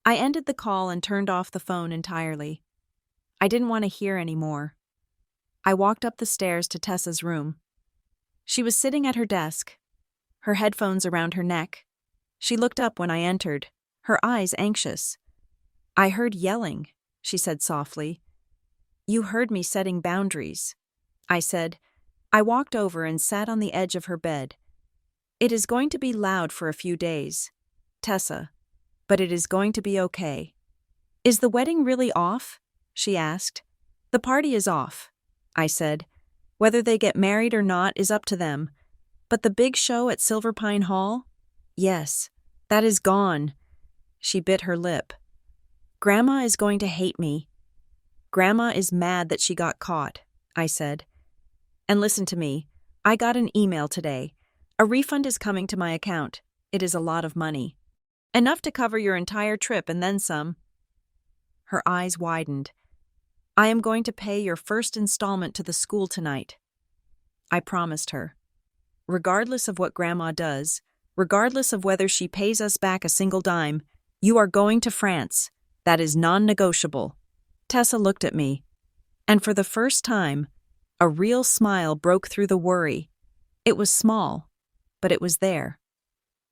I ended the call and turned off the phone entirely. I didn't want to hear any more. I walked up the stairs to Tessa's room. She was sitting at her desk, her headphones around her neck. She looked up when I entered, her eyes anxious. I heard yelling, she said softly. You heard me setting boundaries, I said. I walked over and sat on the edge of her bed. It is going to be loud for a few days, Tessa, but it is going to be okay. Is the wedding really off? She asked. The party is off, I said. Whether they get married or not is up to them. But the big show at Silver Pine Hall? Yes, that is gone. She bit her lip. Grandma is going to hate me. Grandma is mad that she got caught, I said. And listen to me. I got an email today. A refund is coming to my account. It is a lot of money. Enough to cover your entire trip and then some. Her eyes widened. I am going to pay your first installment to the school tonight. I promised her. Regardless of what Grandma does, regardless of whether she pays us back a single dime, you are going to France. That is non-negotiable. Tessa looked at me, and for the first time, a real smile broke through the worry. It was small, but it was there.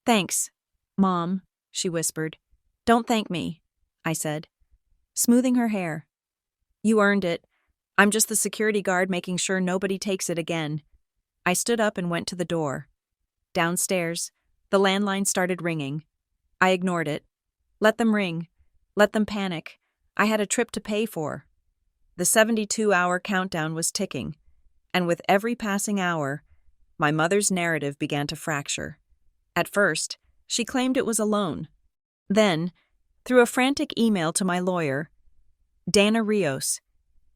Thanks, Mom, she whispered. Don't thank me, I said, smoothing her hair. You earned it. I'm just the security guard making sure nobody takes it again. I stood up and went to the door. Downstairs, the landline started ringing. I ignored it. Let them ring. Let them panic. I had a trip to pay for. The 72-hour countdown was ticking, and with every passing hour, my mother's narrative began to fracture. At first, she claimed it was a loan. Then, through a frantic email to my lawyer, Dana Rios,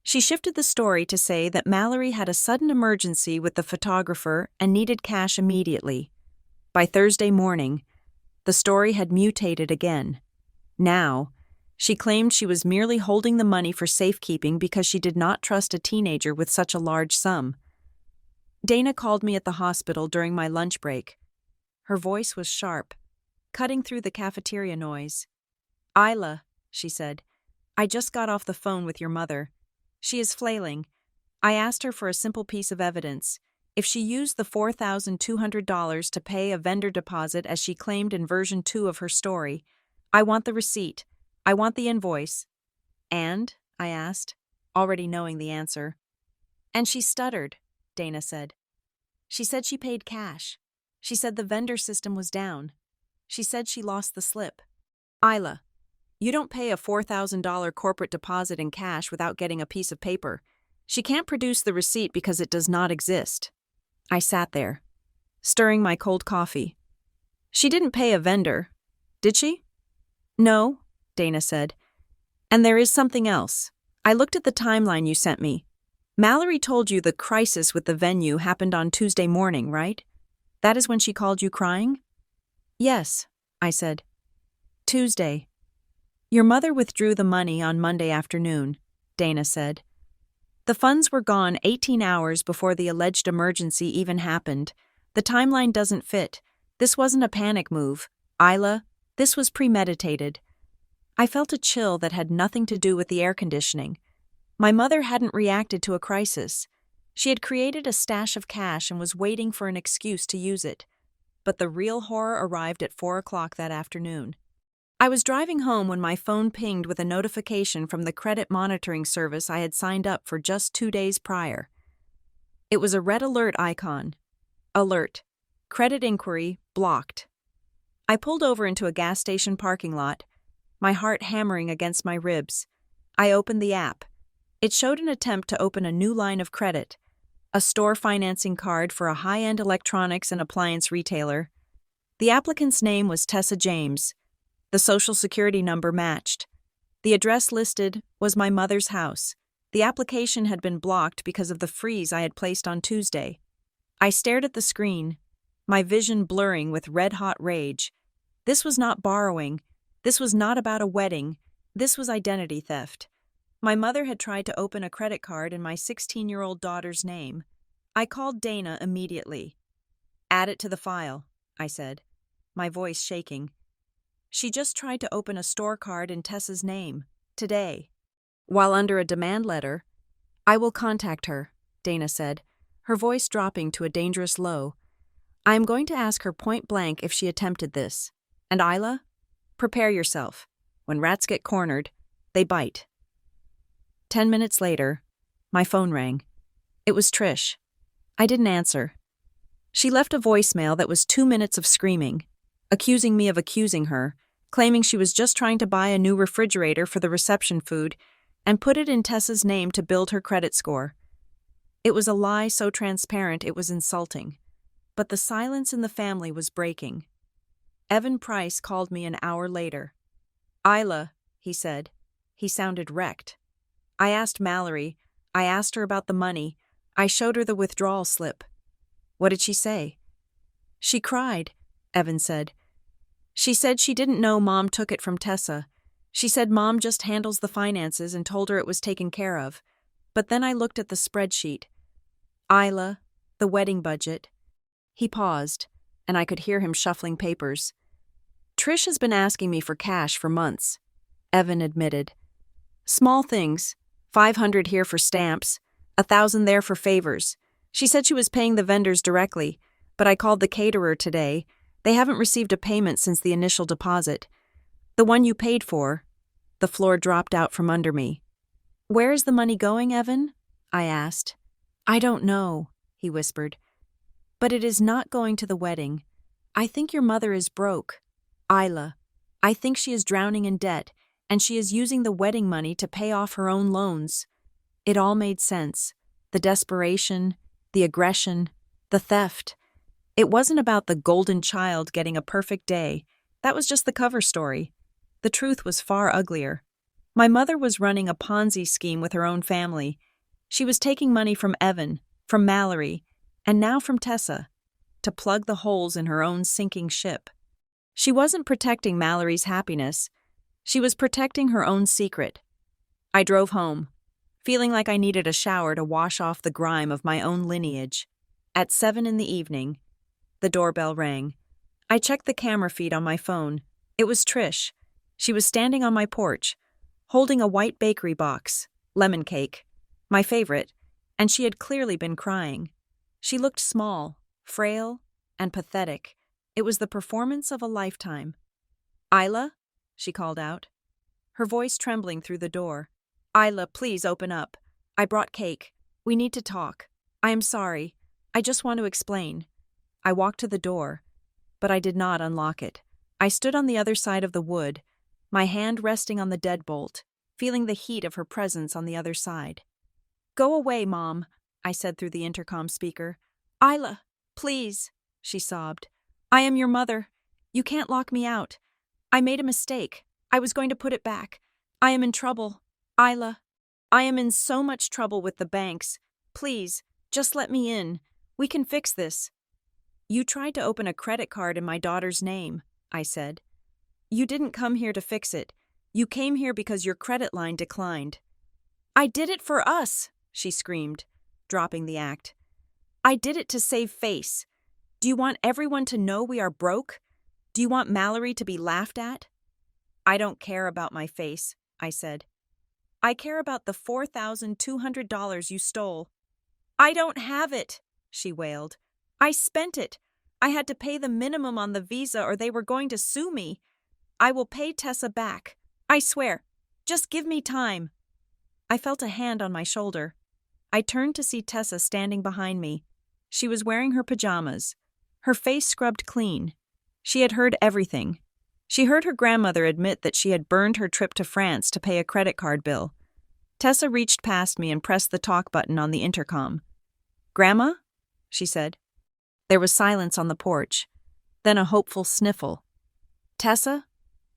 she shifted the story to say that Mallory had a sudden emergency with the photographer and needed cash immediately. By Thursday morning, the story had mutated again. Now, she claimed she was merely holding the money for safekeeping because she did not trust a teenager with such a large sum. Dana called me at the hospital during my lunch break. Her voice was sharp, cutting through the cafeteria noise. Isla, she said, I just got off the phone with your mother. She is flailing. I asked her for a simple piece of evidence. If she used the $4,200 to pay a vendor deposit as she claimed in version 2 of her story, I want the receipt. I want the invoice. And? I asked, already knowing the answer. And she stuttered, Dana said. She said she paid cash. She said the vendor system was down. She said she lost the slip. Isla, you don't pay a $4,000 corporate deposit in cash without getting a piece of paper. She can't produce the receipt because it does not exist. I sat there, stirring my cold coffee. She didn't pay a vendor, did she? No, Dana said. And there is something else. I looked at the timeline you sent me. Mallory told you the crisis with the venue happened on Tuesday morning, right? That is when she called you crying? Yes, I said. Tuesday. Your mother withdrew the money on Monday afternoon, Dana said. The funds were gone 18 hours before the alleged emergency even happened. The timeline doesn't fit. This wasn't a panic move. Isla, this was premeditated. I felt a chill that had nothing to do with the air conditioning. My mother hadn't reacted to a crisis. She had created a stash of cash and was waiting for an excuse to use it. But the real horror arrived at 4 o'clock that afternoon. I was driving home when my phone pinged with a notification from the credit monitoring service I had signed up for just 2 days prior. It was a red alert icon, Alert. Credit inquiry blocked. I pulled over into a gas station parking lot, my heart hammering against my ribs. I opened the app. It showed an attempt to open a new line of credit, a store financing card for a high-end electronics and appliance retailer. The applicant's name was Tessa James. The social security number matched. The address listed was my mother's house. The application had been blocked because of the freeze I had placed on Tuesday. I stared at the screen, my vision blurring with red-hot rage. This was not borrowing. This was not about a wedding. This was identity theft. My mother had tried to open a credit card in my 16-year-old daughter's name. I called Dana immediately. "Add it to the file," I said, my voice shaking. She just tried to open a store card in Tessa's name, today. While under a demand letter, "I will contact her," Dana said, her voice dropping to a dangerous low. "I am going to ask her point blank if she attempted this. And Isla, prepare yourself. When rats get cornered, they bite." 10 minutes later, my phone rang. It was Trish. I didn't answer. She left a voicemail that was 2 minutes of screaming, accusing me of accusing her, claiming she was just trying to buy a new refrigerator for the reception food and put it in Tessa's name to build her credit score. It was a lie so transparent it was insulting. But the silence in the family was breaking. Evan Price called me an hour later. "Isla," he said. He sounded wrecked. I asked Mallory. I asked her about the money. I showed her the withdrawal slip. "What did she say?" "She cried," Evan said. "She said she didn't know Mom took it from Tessa. She said Mom just handles the finances and told her it was taken care of. But then I looked at the spreadsheet. Isla, the wedding budget." He paused, and I could hear him shuffling papers. "Trish has been asking me for cash for months," Evan admitted. "Small things, 500 here for stamps, 1,000 there for favors. She said she was paying the vendors directly, but I called the caterer today. They haven't received a payment since the initial deposit. The one you paid for." The floor dropped out from under me. "Where is the money going, Evan?" I asked. "I don't know," he whispered. "But it is not going to the wedding. I think your mother is broke. Isla, I think she is drowning in debt, and she is using the wedding money to pay off her own loans." It all made sense. The desperation, the aggression, the theft. It wasn't about the golden child getting a perfect day. That was just the cover story. The truth was far uglier. My mother was running a Ponzi scheme with her own family. She was taking money from Evan, from Mallory, and now from Tessa, to plug the holes in her own sinking ship. She wasn't protecting Mallory's happiness. She was protecting her own secret. I drove home, feeling like I needed a shower to wash off the grime of my own lineage. At 7 p.m, the doorbell rang. I checked the camera feed on my phone. It was Trish. She was standing on my porch, holding a white bakery box, lemon cake, my favorite, and she had clearly been crying. She looked small, frail, and pathetic. It was the performance of a lifetime. "Isla?" she called out, her voice trembling through the door. "Isla, please open up. I brought cake. We need to talk. I am sorry. I just want to explain." I walked to the door, but I did not unlock it. I stood on the other side of the wood, my hand resting on the deadbolt, feeling the heat of her presence on the other side. "Go away, Mom," I said through the intercom speaker. "Isla, please," she sobbed. "I am your mother. You can't lock me out. I made a mistake. I was going to put it back. I am in trouble. Isla, I am in so much trouble with the banks. Please, just let me in. We can fix this." "You tried to open a credit card in my daughter's name," I said. "You didn't come here to fix it. You came here because your credit line declined." "I did it for us," she screamed, dropping the act. "I did it to save face. Do you want everyone to know we are broke? Do you want Mallory to be laughed at?" "I don't care about my face," I said. "I care about the $4,200 you stole." "I don't have it," she wailed. "I spent it. I had to pay the minimum on the visa or they were going to sue me. I will pay Tessa back. I swear. Just give me time." I felt a hand on my shoulder. I turned to see Tessa standing behind me. She was wearing her pajamas, her face scrubbed clean. She had heard everything. She heard her grandmother admit that she had burned her trip to France to pay a credit card bill. Tessa reached past me and pressed the talk button on the intercom. "Grandma?" she said. There was silence on the porch, then a hopeful sniffle. "Tessa?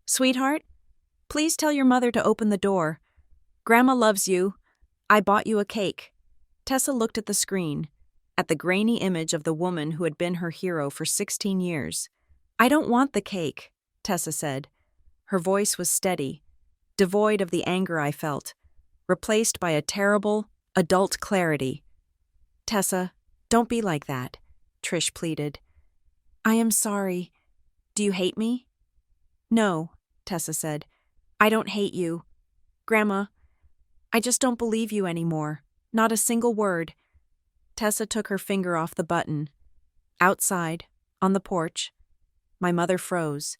Sweetheart? Please tell your mother to open the door. Grandma loves you. I bought you a cake." Tessa looked at the screen, at the grainy image of the woman who had been her hero for 16 years. "I don't want the cake," Tessa said. Her voice was steady, devoid of the anger I felt, replaced by a terrible, adult clarity. "Tessa, don't be like that," Trish pleaded. "I am sorry. Do you hate me?" "No," Tessa said. "I don't hate you. Grandma, I just don't believe you anymore. Not a single word." Tessa took her finger off the button. Outside, on the porch, my mother froze.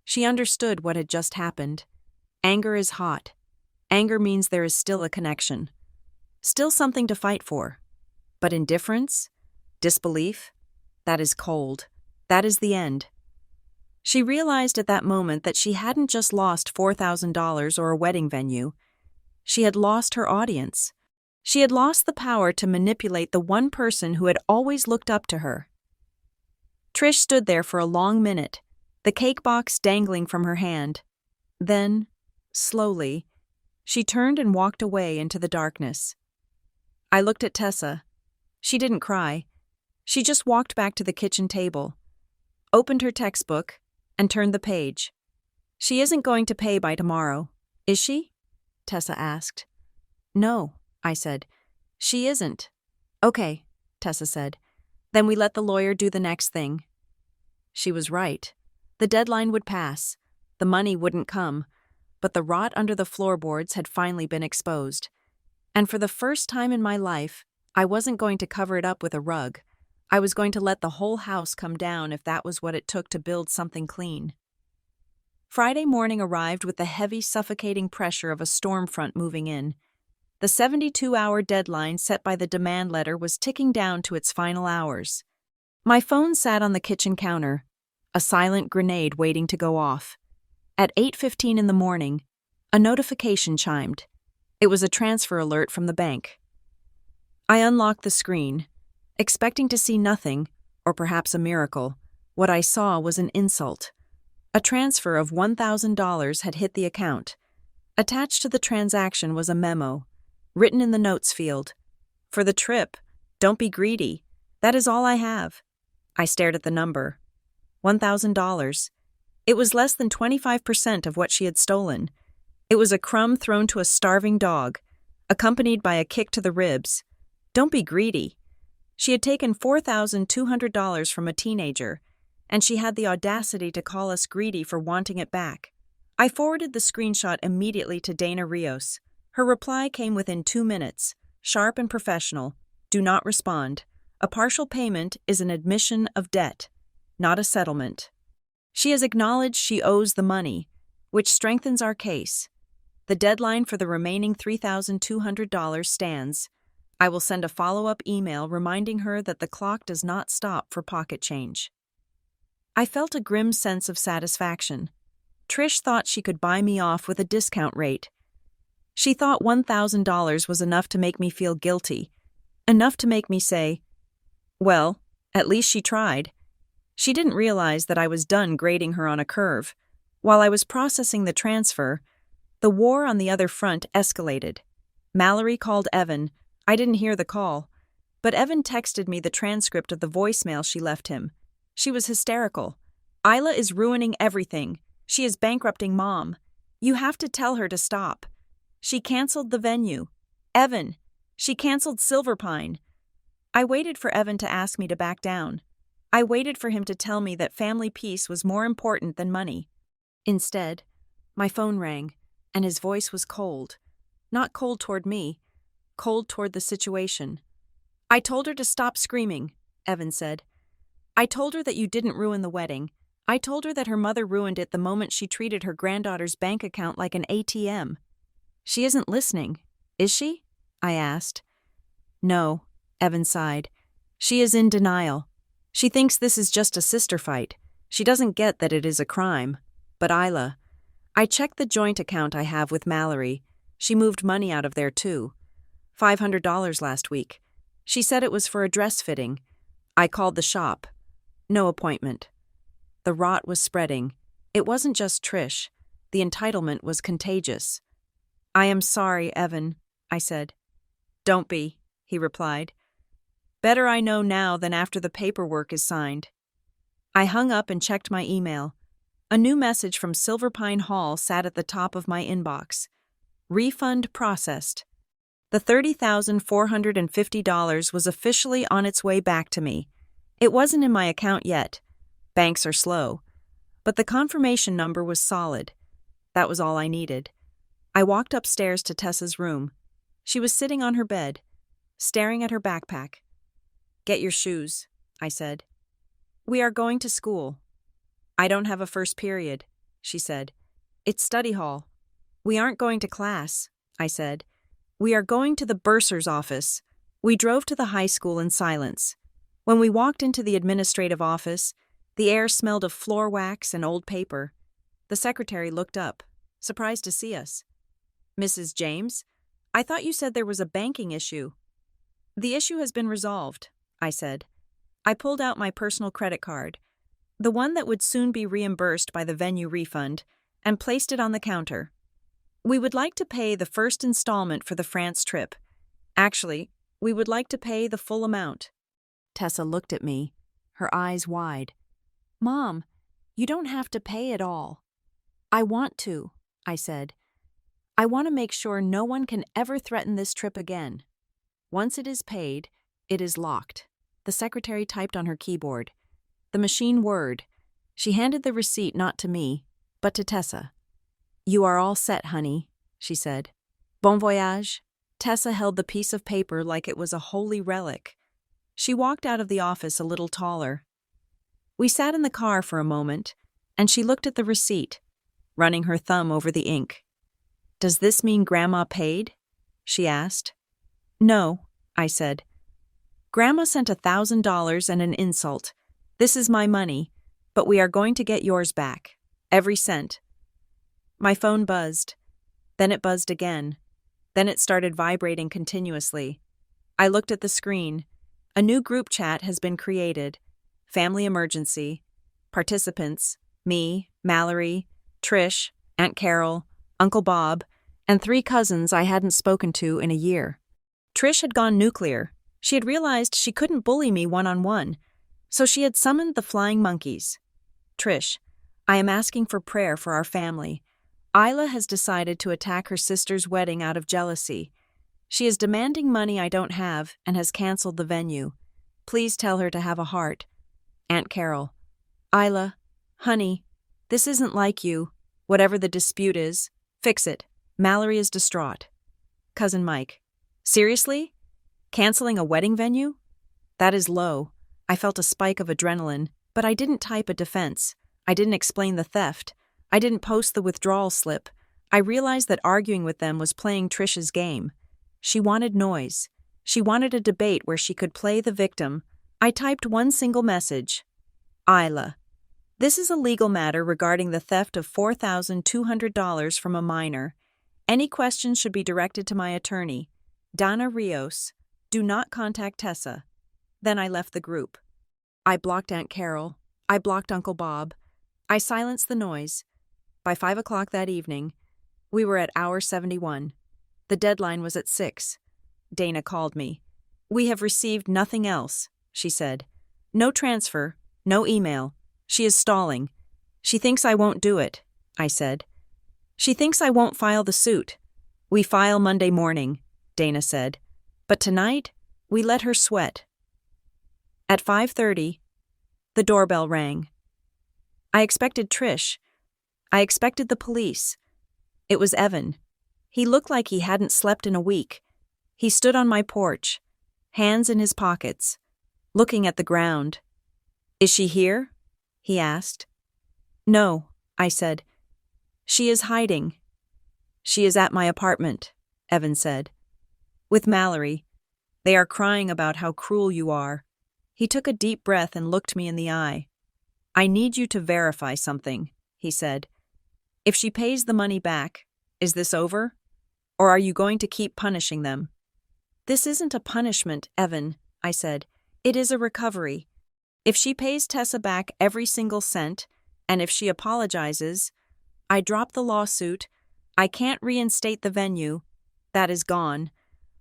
She understood what had just happened. Anger is hot. Anger means there is still a connection. Still something to fight for. But indifference? Disbelief? That is cold. That is the end. She realized at that moment that she hadn't just lost $4,000 or a wedding venue. She had lost her audience. She had lost the power to manipulate the one person who had always looked up to her. Trish stood there for a long minute, the cake box dangling from her hand. Then, slowly, she turned and walked away into the darkness. I looked at Tessa. She didn't cry. She just walked back to the kitchen table, opened her textbook, and turned the page. "She isn't going to pay by tomorrow, is she?" Tessa asked. "No," I said. "She isn't." "Okay," Tessa said. "Then we let the lawyer do the next thing." She was right. The deadline would pass. The money wouldn't come. But the rot under the floorboards had finally been exposed. And for the first time in my life, I wasn't going to cover it up with a rug. I was going to let the whole house come down if that was what it took to build something clean. Friday morning arrived with the heavy, suffocating pressure of a storm front moving in. The 72-hour deadline set by the demand letter was ticking down to its final hours. My phone sat on the kitchen counter, a silent grenade waiting to go off. At 8:15 in the morning, a notification chimed. It was a transfer alert from the bank. I unlocked the screen, expecting to see nothing, or perhaps a miracle. What I saw was an insult. A transfer of $1,000 had hit the account. Attached to the transaction was a memo, written in the notes field. "For the trip, don't be greedy. That is all I have." I stared at the number. $1,000. It was less than 25% of what she had stolen. It was a crumb thrown to a starving dog, accompanied by a kick to the ribs. Don't be greedy. She had taken $4,200 from a teenager, and she had the audacity to call us greedy for wanting it back. I forwarded the screenshot immediately to Dana Rios. Her reply came within 2 minutes, sharp and professional. "Do not respond. A partial payment is an admission of debt, not a settlement." She has acknowledged she owes the money, which strengthens our case. The deadline for the remaining $3,200 stands. I will send a follow-up email reminding her that the clock does not stop for pocket change. I felt a grim sense of satisfaction. Trish thought she could buy me off with a discount rate. She thought $1,000 was enough to make me feel guilty, enough to make me say, well, at least she tried. She didn't realize that I was done grading her on a curve. While I was processing the transfer, the war on the other front escalated. Mallory called Evan. I didn't hear the call, but Evan texted me the transcript of the voicemail she left him. She was hysterical. "Isla is ruining everything. She is bankrupting Mom. You have to tell her to stop. She canceled the venue. Evan, she canceled Silver Pine." I waited for Evan to ask me to back down. I waited for him to tell me that family peace was more important than money. Instead, my phone rang, and his voice was cold. Not cold toward me, cold toward the situation. "I told her to stop screaming," Evan said. "I told her that you didn't ruin the wedding. I told her that her mother ruined it the moment she treated her granddaughter's bank account like an ATM. She isn't listening, is she?" I asked. "No," Evan sighed. She is in denial. She thinks this is just a sister fight. She doesn't get that it is a crime. But Isla, I checked the joint account I have with Mallory. She moved money out of there too. $500 last week. She said it was for a dress fitting. I called the shop. No appointment. The rot was spreading. It wasn't just Trish. The entitlement was contagious. I am sorry, Evan, I said. Don't be, he replied. Better I know now than after the paperwork is signed. I hung up and checked my email. A new message from Silver Pine Hall sat at the top of my inbox. Refund processed. The $30,450 was officially on its way back to me. It wasn't in my account yet. Banks are slow. But the confirmation number was solid. That was all I needed. I walked upstairs to Tessa's room. She was sitting on her bed, staring at her backpack. Get your shoes, I said. We are going to school. I don't have a first period, she said. It's study hall. We aren't going to class, I said. We are going to the bursar's office. We drove to the high school in silence. When we walked into the administrative office, the air smelled of floor wax and old paper. The secretary looked up, surprised to see us. Mrs. James, I thought you said there was a banking issue. The issue has been resolved, I said. I pulled out my personal credit card, the one that would soon be reimbursed by the venue refund, and placed it on the counter. We would like to pay the first installment for the France trip. Actually, we would like to pay the full amount. Tessa looked at me, her eyes wide. Mom, you don't have to pay it all. I want to, I said. I want to make sure no one can ever threaten this trip again. Once it is paid, it is locked. The secretary typed on her keyboard. The machine whirred. She handed the receipt not to me, but to Tessa. You are all set, honey, she said. Bon voyage. Tessa held the piece of paper like it was a holy relic. She walked out of the office a little taller. We sat in the car for a moment, and she looked at the receipt, running her thumb over the ink. Does this mean Grandma paid? She asked. No, I said. Grandma sent $1,000 and an insult. This is my money, but we are going to get yours back. Every cent. My phone buzzed. Then it buzzed again. Then it started vibrating continuously. I looked at the screen. A new group chat has been created. Family emergency. Participants, me, Mallory, Trish, Aunt Carol, Uncle Bob, and 3 cousins I hadn't spoken to in a year. Trish had gone nuclear. She had realized she couldn't bully me one-on-one, so she had summoned the flying monkeys. Trish, I am asking for prayer for our family. Isla has decided to attack her sister's wedding out of jealousy. She is demanding money I don't have and has canceled the venue. Please tell her to have a heart. Aunt Carol, Isla, honey, this isn't like you. Whatever the dispute is, fix it. Mallory is distraught. Cousin Mike, seriously? Canceling a wedding venue? That is low. I felt a spike of adrenaline, but I didn't type a defense. I didn't explain the theft. I didn't post the withdrawal slip. I realized that arguing with them was playing Trish's game. She wanted noise. She wanted a debate where she could play the victim. I typed one single message. Isla, this is a legal matter regarding the theft of $4,200 from a minor. Any questions should be directed to my attorney, Dana Rios. Do not contact Tessa. Then I left the group. I blocked Aunt Carol. I blocked Uncle Bob. I silenced the noise. By 5 o'clock that evening, we were at hour 71. The deadline was at 6. Dana called me. We have received nothing else, she said. No transfer, no email. She is stalling. She thinks I won't do it, I said. She thinks I won't file the suit. We file Monday morning, Dana said. But tonight, we let her sweat. At 5:30, the doorbell rang. I expected Trish. I expected the police. It was Evan. He looked like he hadn't slept in a week. He stood on my porch, hands in his pockets, looking at the ground. Is she here? He asked. No, I said. She is hiding. She is at my apartment, Evan said. With Mallory. They are crying about how cruel you are. He took a deep breath and looked me in the eye. "I need you to verify something," he said. "If she pays the money back, is this over? Or are you going to keep punishing them?" "This isn't a punishment, Evan," I said. "It is a recovery. If she pays Tessa back every single cent, and if she apologizes, I drop the lawsuit. I can't reinstate the venue. That is gone.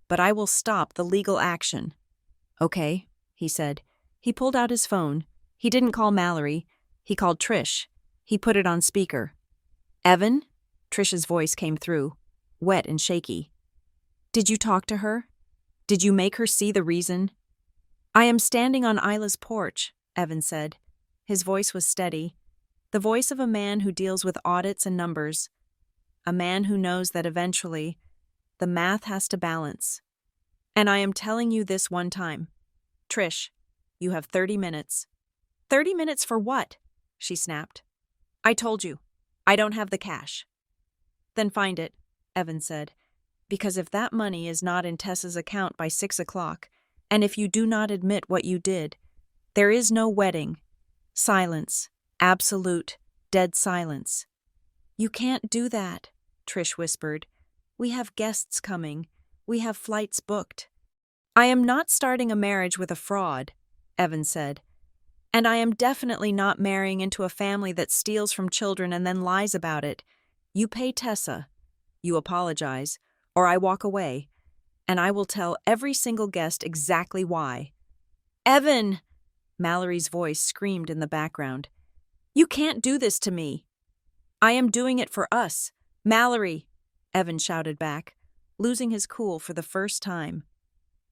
But I will stop the legal action." "Okay," he said. He pulled out his phone. He didn't call Mallory. He called Trish. He put it on speaker. "Evan?" Trish's voice came through, wet and shaky. "Did you talk to her? Did you make her see the reason?" "I am standing on Isla's porch," Evan said. His voice was steady, the voice of a man who deals with audits and numbers, a man who knows that eventually the math has to balance. "And I am telling you this one time. Trish, you have 30 minutes. 30 minutes for what?" she snapped. "I told you. I don't have the cash." "Then find it," Evan said, "because if that money is not in Tessa's account by 6 o'clock, and if you do not admit what you did, there is no wedding. Silence. Absolute, dead silence." "You can't do that," Trish whispered. "We have guests coming. We have flights booked." "I am not starting a marriage with a fraud," Evan said. "And I am definitely not marrying into a family that steals from children and then lies about it. You pay Tessa, you apologize, or I walk away, and I will tell every single guest exactly why." "Evan!" Mallory's voice screamed in the background. "You can't do this to me." "I am doing it for us. Mallory!" Evan shouted back, losing his cool for the first time.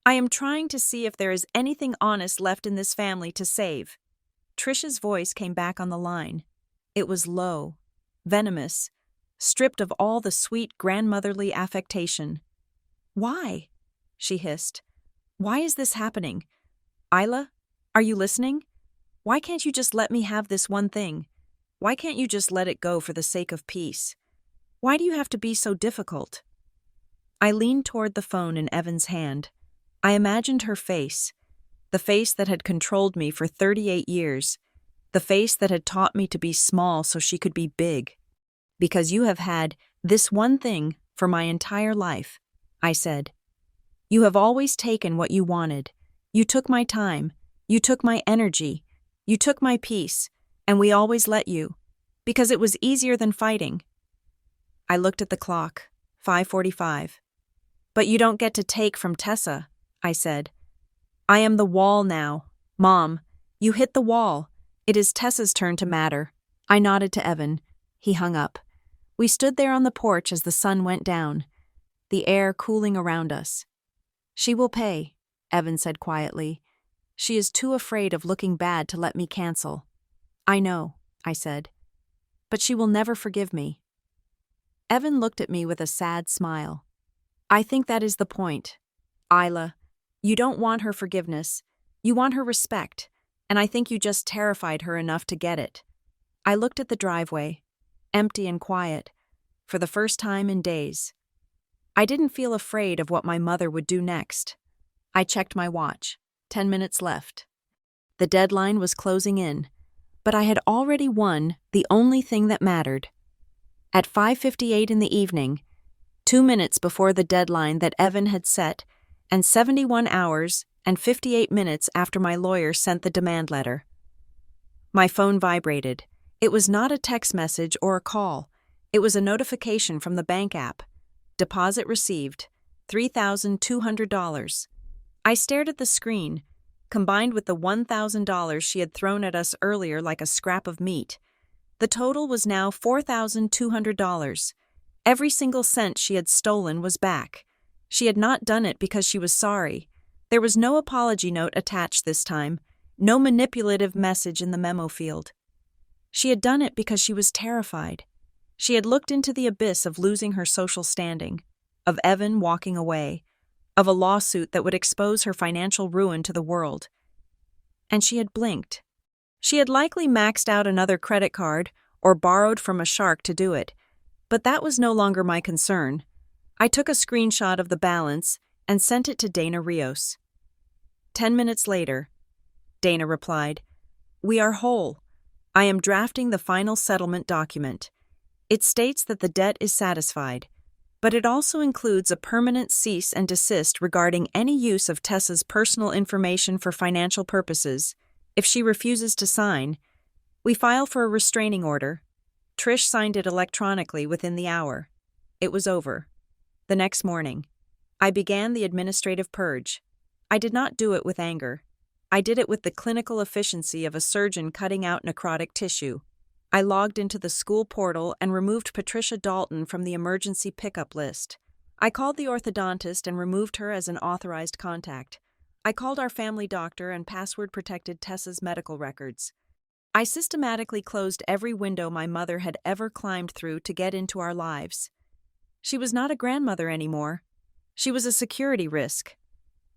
"I am trying to see if there is anything honest left in this family to save." Trish's voice came back on the line. It was low, venomous, stripped of all the sweet grandmotherly affectation. "Why?" she hissed. "Why is this happening? Isla, are you listening? Why can't you just let me have this one thing? Why can't you just let it go for the sake of peace? Why do you have to be so difficult?" I leaned toward the phone in Evan's hand. I imagined her face, the face that had controlled me for 38 years, the face that had taught me to be small so she could be big. "Because you have had this one thing for my entire life," I said. "You have always taken what you wanted. You took my time. You took my energy. You took my peace. And we always let you. Because it was easier than fighting." I looked at the clock. 5:45. "But you don't get to take from Tessa," I said. "I am the wall now. Mom, you hit the wall. It is Tessa's turn to matter." I nodded to Evan. He hung up. We stood there on the porch as the sun went down, the air cooling around us. "She will pay," Evan said quietly. "She is too afraid of looking bad to let me cancel." "I know," I said. "But she will never forgive me." Evan looked at me with a sad smile. "I think that is the point. Isla, you don't want her forgiveness. You want her respect, and I think you just terrified her enough to get it." I looked at the driveway, empty and quiet, for the first time in days. I didn't feel afraid of what my mother would do next. I checked my watch. 10 minutes left. The deadline was closing in, but I had already won the only thing that mattered. At 5:58 in the evening, 2 minutes before the deadline that Evan had set, and 71 hours and 58 minutes after my lawyer sent the demand letter. My phone vibrated. It was not a text message or a call. It was a notification from the bank app. Deposit received, $3,200. I stared at the screen, combined with the $1,000 she had thrown at us earlier like a scrap of meat. The total was now $4,200. Every single cent she had stolen was back. She had not done it because she was sorry. There was no apology note attached this time, no manipulative message in the memo field. She had done it because she was terrified. She had looked into the abyss of losing her social standing, of Evan walking away, of a lawsuit that would expose her financial ruin to the world. And she had blinked. She had likely maxed out another credit card or borrowed from a shark to do it, but that was no longer my concern. I took a screenshot of the balance and sent it to Dana Rios. 10 minutes later, Dana replied. "We are whole. I am drafting the final settlement document. It states that the debt is satisfied, but it also includes a permanent cease and desist regarding any use of Tessa's personal information for financial purposes. If she refuses to sign, we file for a restraining order." Trish signed it electronically within the hour. It was over. The next morning, I began the administrative purge. I did not do it with anger. I did it with the clinical efficiency of a surgeon cutting out necrotic tissue. I logged into the school portal and removed Patricia Dalton from the emergency pickup list. I called the orthodontist and removed her as an authorized contact. I called our family doctor and password-protected Tessa's medical records. I systematically closed every window my mother had ever climbed through to get into our lives. She was not a grandmother anymore. She was a security risk.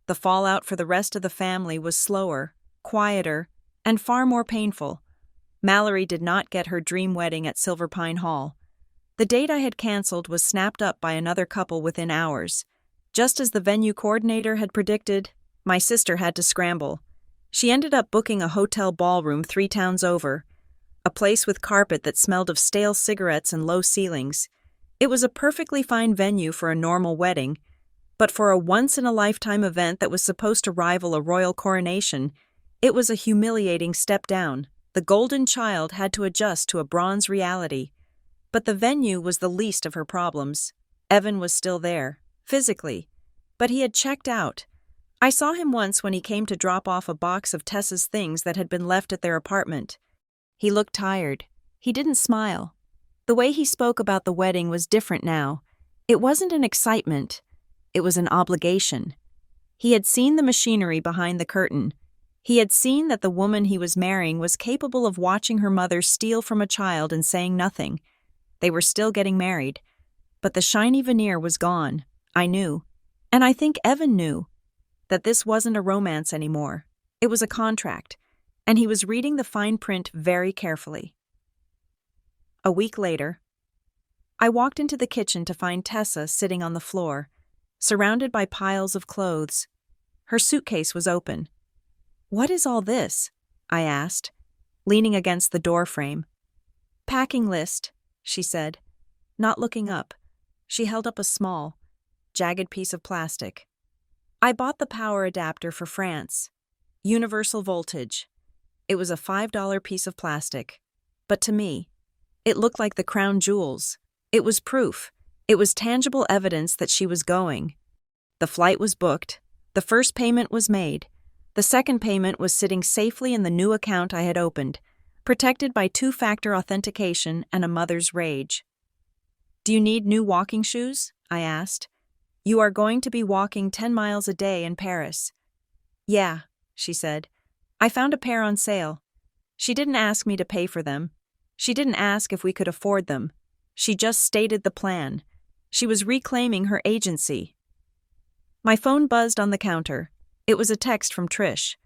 The fallout for the rest of the family was slower, quieter, and far more painful. Mallory did not get her dream wedding at Silver Pine Hall. The date I had canceled was snapped up by another couple within hours. Just as the venue coordinator had predicted, my sister had to scramble. She ended up booking a hotel ballroom 3 towns over, a place with carpet that smelled of stale cigarettes and low ceilings. It was a perfectly fine venue for a normal wedding, but for a once-in-a-lifetime event that was supposed to rival a royal coronation, it was a humiliating step down. The golden child had to adjust to a bronze reality. But the venue was the least of her problems. Evan was still there, physically, but he had checked out. I saw him once when he came to drop off a box of Tessa's things that had been left at their apartment. He looked tired. He didn't smile. The way he spoke about the wedding was different now. It wasn't an excitement. It was an obligation. He had seen the machinery behind the curtain. He had seen that the woman he was marrying was capable of watching her mother steal from a child and saying nothing. They were still getting married, but the shiny veneer was gone. I knew, and I think Evan knew, that this wasn't a romance anymore. It was a contract, and he was reading the fine print very carefully. A week later, I walked into the kitchen to find Tessa sitting on the floor, surrounded by piles of clothes. Her suitcase was open. "What is all this?" I asked, leaning against the door frame. "Packing list," she said. Not looking up, she held up a small, jagged piece of plastic. "I bought the power adapter for France. Universal voltage. It was a $5 piece of plastic. But to me, it looked like the crown jewels. It was proof. It was tangible evidence that she was going. The flight was booked. The first payment was made. The second payment was sitting safely in the new account I had opened, protected by 2-factor authentication and a mother's rage. "Do you need new walking shoes?" I asked. "You are going to be walking 10 miles a day in Paris." "Yeah," she said. "I found a pair on sale." She didn't ask me to pay for them. She didn't ask if we could afford them. She just stated the plan. She was reclaiming her agency. My phone buzzed on the counter. It was a text from Trish.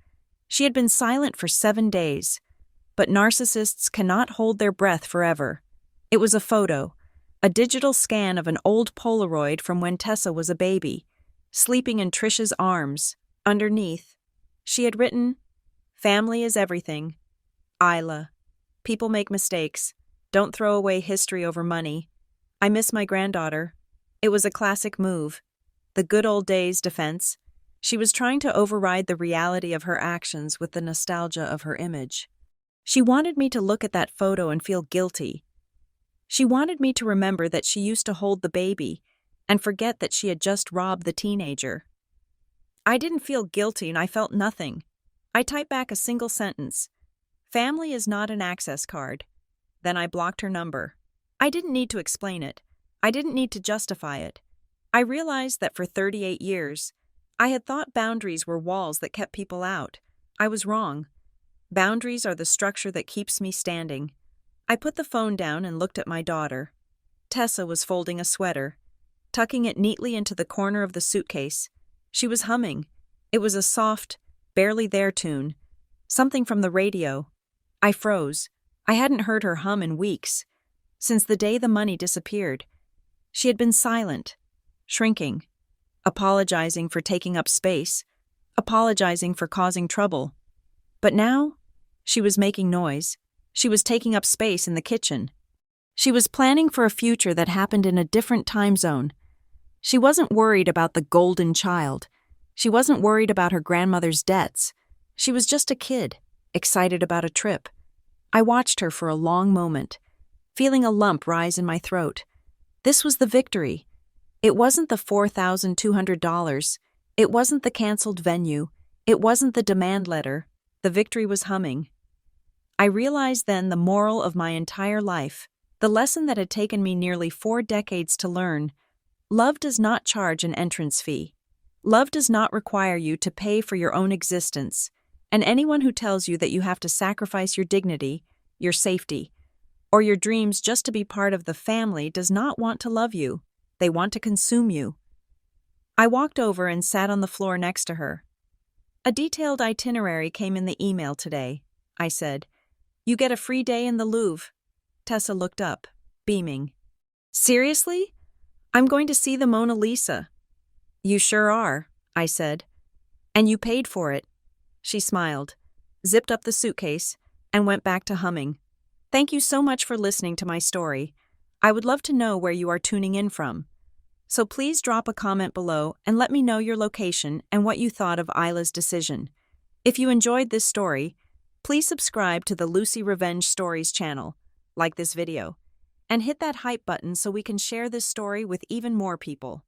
She had been silent for 7 days, but narcissists cannot hold their breath forever. It was a photo, a digital scan of an old Polaroid from when Tessa was a baby, sleeping in Trish's arms. Underneath, she had written, "Family is everything. Isla. People make mistakes. Don't throw away history over money. I miss my granddaughter." It was a classic move. The good old days defense. She was trying to override the reality of her actions with the nostalgia of her image. She wanted me to look at that photo and feel guilty. She wanted me to remember that she used to hold the baby and forget that she had just robbed the teenager. I didn't feel guilty and I felt nothing. I typed back a single sentence. "Family is not an access card." Then I blocked her number. I didn't need to explain it. I didn't need to justify it. I realized that for 38 years, I had thought boundaries were walls that kept people out. I was wrong. Boundaries are the structure that keeps me standing. I put the phone down and looked at my daughter. Tessa was folding a sweater, tucking it neatly into the corner of the suitcase. She was humming. It was a soft, barely there tune, something from the radio. I froze. I hadn't heard her hum in weeks, since the day the money disappeared. She had been silent, shrinking, apologizing for taking up space, apologizing for causing trouble. But now, she was making noise. She was taking up space in the kitchen. She was planning for a future that happened in a different time zone. She wasn't worried about the golden child. She wasn't worried about her grandmother's debts. She was just a kid, excited about a trip. I watched her for a long moment, feeling a lump rise in my throat. This was the victory. It wasn't the $4,200. It wasn't the canceled venue. It wasn't the demand letter. The victory was humming. I realized then the moral of my entire life, the lesson that had taken me nearly 4 decades to learn. Love does not charge an entrance fee. Love does not require you to pay for your own existence, and anyone who tells you that you have to sacrifice your dignity, your safety, or your dreams just to be part of the family does not want to love you. They want to consume you. I walked over and sat on the floor next to her. "A detailed itinerary came in the email today," I said. "You get a free day in the Louvre." Tessa looked up, beaming. "Seriously? I'm going to see the Mona Lisa." "You sure are," I said. "And you paid for it." She smiled, zipped up the suitcase, and went back to humming. "Thank you so much for listening to my story. I would love to know where you are tuning in from. So please drop a comment below and let me know your location and what you thought of Isla's decision. If you enjoyed this story, please subscribe to the Lucy Revenge Stories channel, like this video, and hit that hype button so we can share this story with even more people.